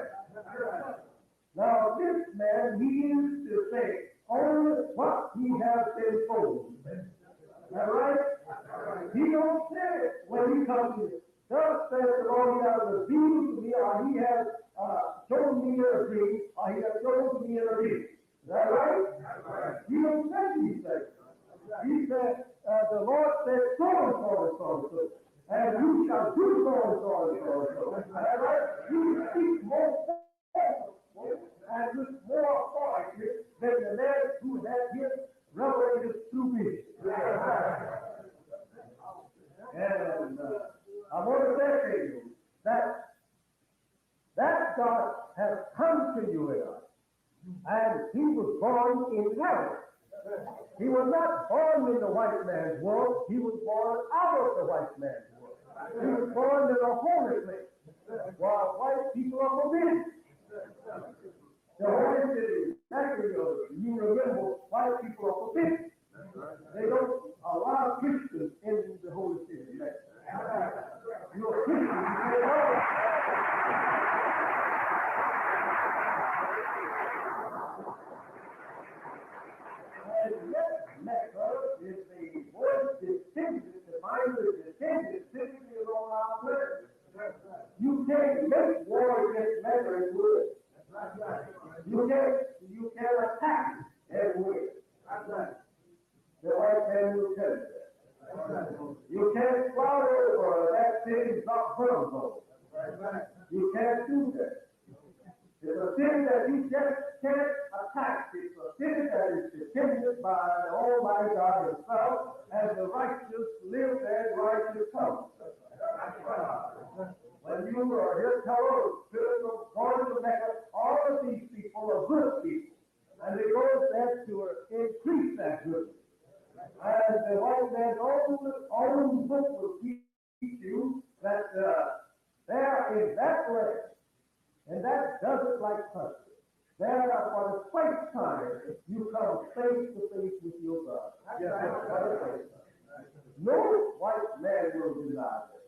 Now, this man, he used to say only what he has been told. Is that right? He don't say it when he comes to you. Thus says the Lord, he has revealed to me, or he has shown me a dream, or he has shown me a dream. Is that right? He don't say these things. He said, the Lord said, so and so and so and so. And you shall do so and so and so and so. Is that right? He speaks more and with more authority than the man who had his revelated through me. And I want to say to you that God has come to you in us, and he was born in heaven. He was not born in the white man's world. He was born out of the white man's world. He was born in a holy place, while white people are forbidden. The holy city, actually, you remember, white people are forbidden. They don't allow Christians in the holy city. You're a Christian, you can't go. And yet, Mecca is the most distinctive, the mindless distinctive city on our planet. You can't make war against Mecca and wood. You can't attack and win. The white man will tell you that. You can't fly over that city's not firm. You can't do that. It's a city that you just can't attack. It's a city that is defended by the Almighty God Himself, and the righteous live there and righteous come. When you hear tell of spiritual going to Mecca, all of these people are good people, and they go there to increase that goodness. And the white man's own book will teach you that there in that land, and that doesn't like country, there for the first time you come face to face with your God. No white man will deny that.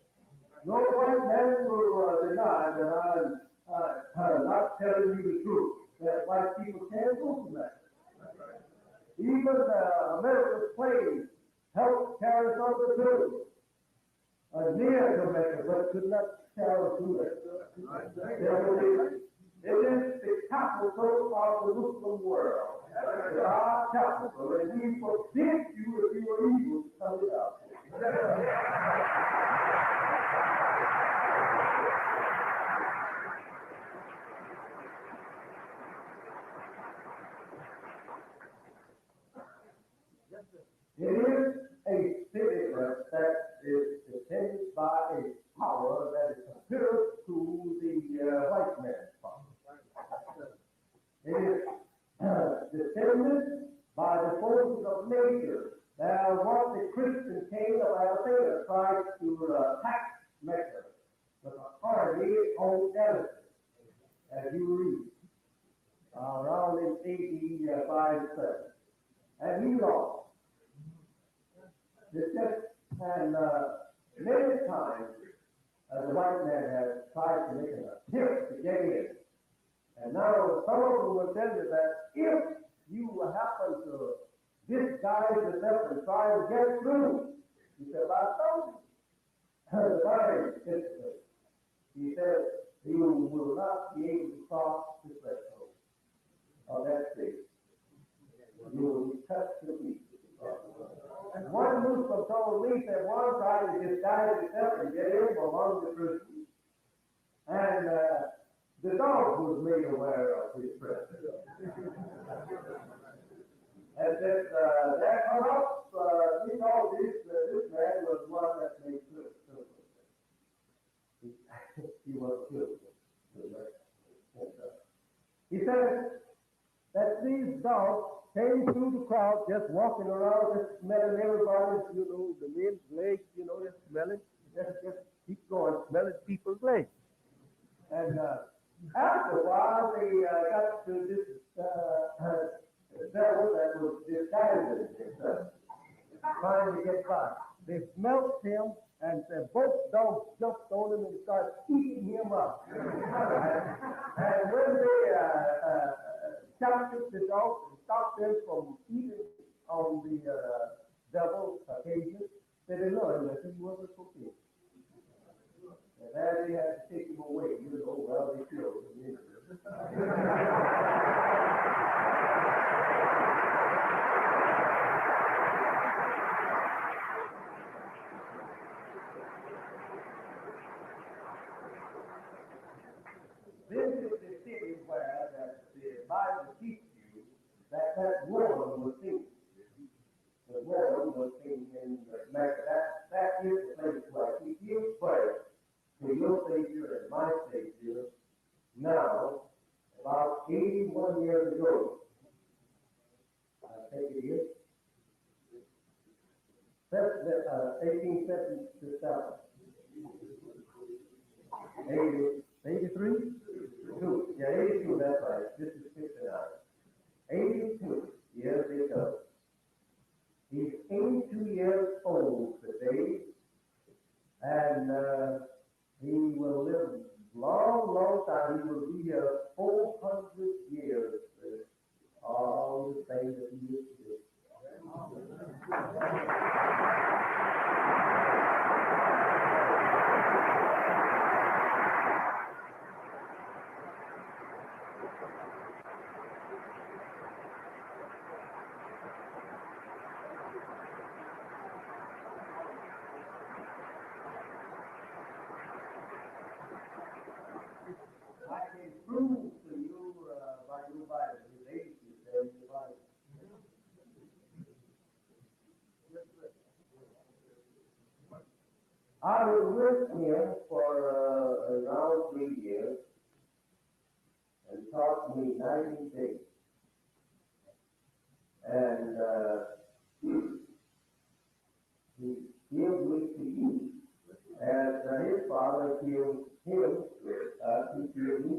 No white man will deny that I'm not telling you the truth, that white people can't go to Mecca. Even America's planes helped carry us on the goods near to Mecca, but could not carry us through it. It is the capital of the Muslim world. It's our capital, and we forbid you if you are evil to come it out. It is a city that is defended by a power that is superior to the white man's power. It is defended by the forces of nature that what the Christian king of Alabama tried to attack Mecca with an army on elephants, as you read, around in AD 5-7. And he lost. And many times, the white man has tried to make an attempt to get in. And now some of them will tell you that if you happen to disguise yourself and try to get through, he said, I told you, the very instantly, he said, you will not be able to cross the threshold of that state. You will be cut to pieces. And one Muslim told me that one tried to disguise himself and get in among the Christians, and the dog was made aware of his presence. And that that corrupt, he told this man was one that made good. He was good. He said that these dogs came through the crowd, just walking around, just smelling everybody's, the men's legs, just smelling, just keep going, smelling people's legs. And after a while, they got to this devil that was disguising himself, trying to get by. They smelt him, and both dogs jumped on him and started eating him up. And when they captured the dogs and stopped them from eating on the devil's occasion, they learned that he wasn't fulfilled. And as they had to take him away, well, they killed him. This is the city where the Bible teaches you that woman was seen. The woman was seen in Mecca. That is the place where he gives praise to your Savior and my Savior now, about 81 years ago. I think it is. 1877. 83? 2. Yeah, 82, that's right. This is 59. 82 years ago. He's 82 years old today, and he will live long, long time. He will be here 400 years. All the things that he used to do. I can prove to for around 3 years and taught me 90 days. And he gave me to you as his father gave him to give me.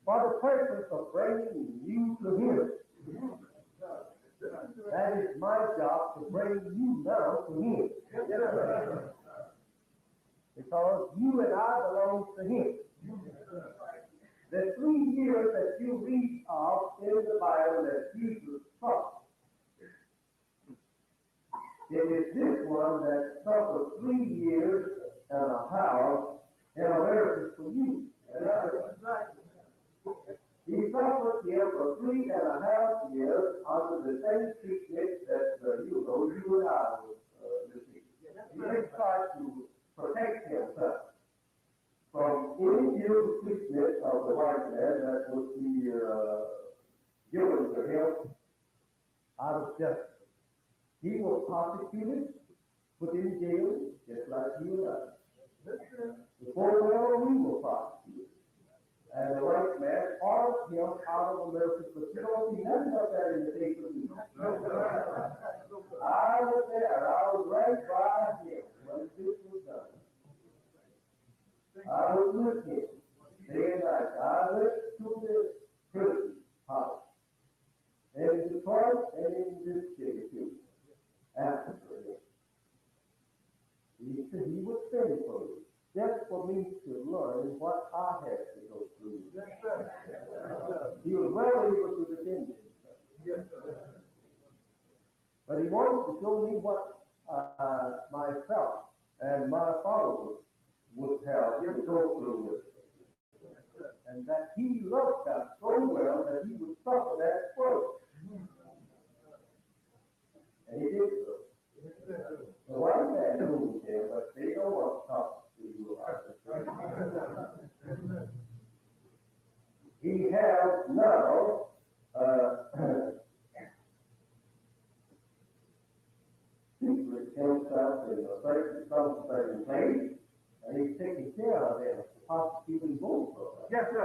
For the purpose of bringing you to him. That is my job, to bring you now to him. Because you and I belong to him. The 3 years that you read of in the Bible that Jesus taught, it is this one that suffered 3 years and a half in America for you. He suffered here for 3.5 years under the same treatment that you and I would receive. He tried to protect himself from any ill treatment of the white man that would be given to him out of justice. He was prosecuted, put in jail, just like you and I. Before long, we were prosecuted. And the white man ordered him out of America, but you don't see nothing of that in the paper. I was there. I was right by him when this was done. I was with him day and night. I went to the prison house, and in Detroit and in this city too. After him, he said he would send for me, just for me to learn what I had to go through. He was well able to defend himself. But he wanted to show me what myself and my followers would have to go through with. And that he loved us so well that he would suffer that for us. And he did so. The white man knew him, but they don't want to talk to you about it. He has now secret himself in some certain place, and he's taking care of them, prosecuting both of them. Yes, sir.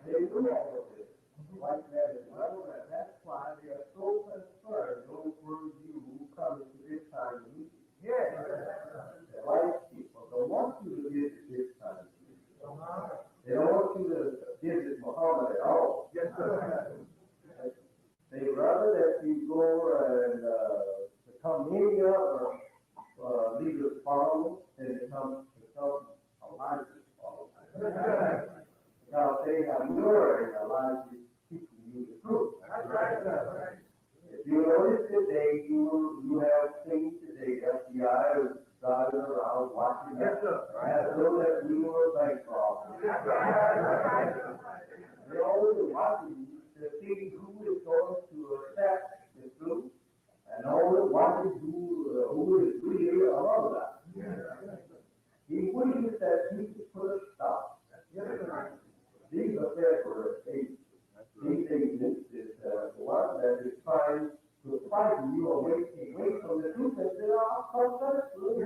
They do all of this. White man is well aware. That's why they are so concerned over you coming to this time of meeting. Yes. The white people don't want you to visit this time of meeting. They don't want you to visit Muhammad at all. Yes, sir. They rather that you go and become any other leader's follower than become Elijah's follower. Now they have lured Elijah teaching you the truth. That's right. If you notice today, you have seen today FBI is driving around watching Yes, us. sir. As though that we were bank robbers. That's right. They're always watching you to see who is going to accept the truth, and always watching who is really among us. He wishes that he could put a stop. These are separate agents. These agents is the one that is trying to frighten you away from the truth and say, "I'll come back to it."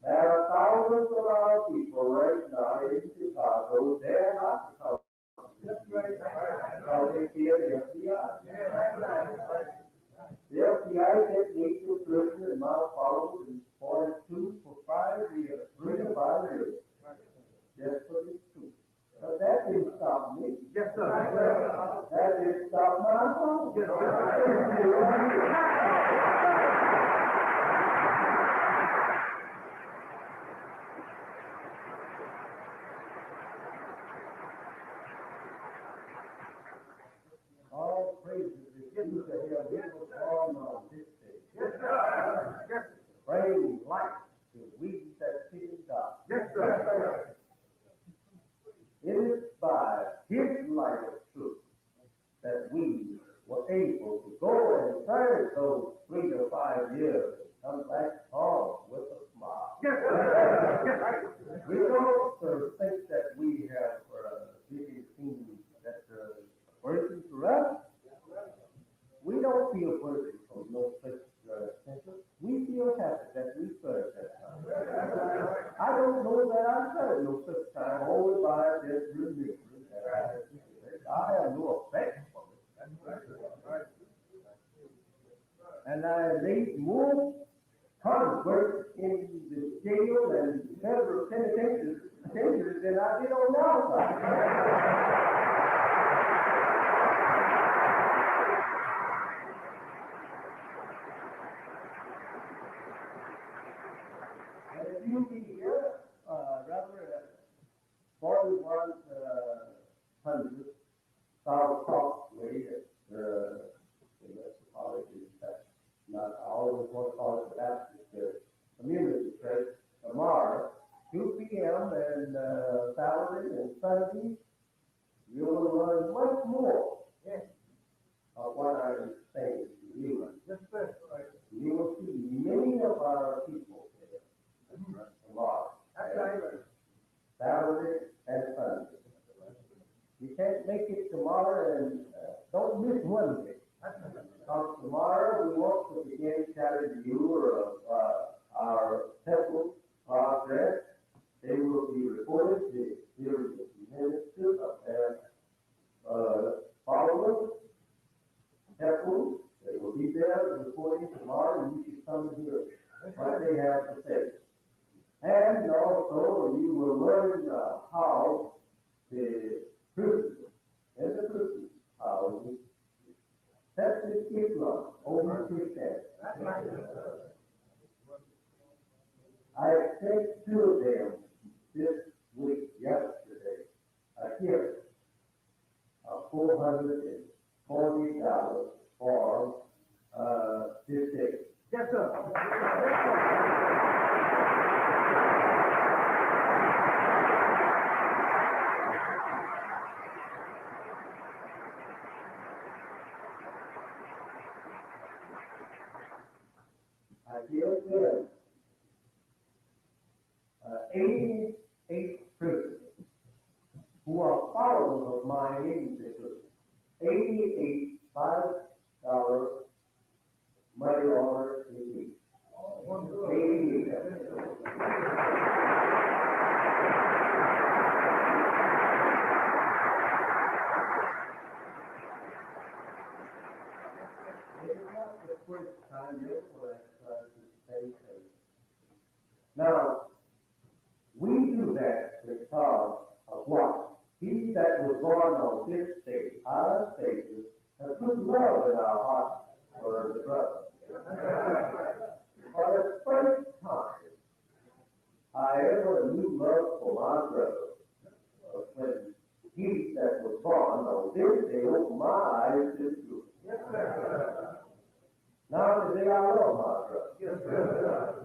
There are thousands of our people right now in Chicago. They're not coming. Because they fear the FBI. The FBI said need to prison and my followers and 42 for 5 years, 3 to 5 years. Just for this truth. But that didn't stop me. Yes, sir. That didn't stop my home. Yes, sir. All praises is due to him. It was born on this day. Yes, sir. Bring life to we that seek God. Yes, sir. It is by his light of truth that we were able to go and serve those 3 to 5 years and come back home with a smile. Yes, sir. We don't think that we have seen that person to us. We don't feel worthy from no such center. We feel happy that we serve that time. I don't know that I serve no such time only by this religion. I have no effect from it. And I made more converts in the jail and federal penitentiaries than I did on the outside. You be here, rather 4100 South Crossway at the municipality. That's not, I always want to call it the Baptist Community Church tomorrow, 2 p.m. and Saturday and Sunday. You will learn much more of what I'm saying to you. You will see many of our people tomorrow, Saturday and Sunday. You can't make it tomorrow, and don't miss one day. Because tomorrow we want to begin telling you of our temple progress. They will be recorded, the series of ministers of their followers, temples. They will be there recording tomorrow, and you can come and hear what they have to say. And also, you will learn how the Christians and the Christians, how we set this Islam over Christianity. I sent 2 of them this week, yesterday, a gift of $440 for this day. Yes, sir. I give them 88 prisoners who are followers of mine in the church. 88 $5 money order each. 88. It's not the first time you participate. Now, we do that because of what? He that was born on this day, our Savior, has put love in our hearts for the brother. For the first time I ever knew love for my brother was when he that was born on this day opened my eyes to the truth. Now today I love my brother.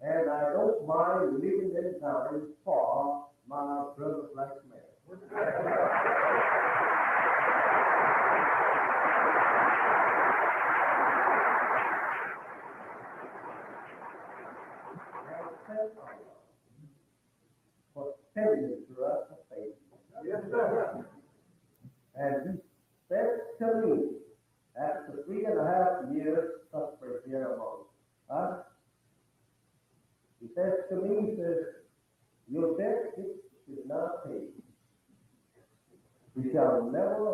And I don't mind living in time for my brother black man. For sending to us a faith. Yes, sir. And he said to me, after 3.5 years suffering here among us, he says to me, he says, your debt is not paid. We shall never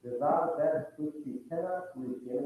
desire that which you cannot reach in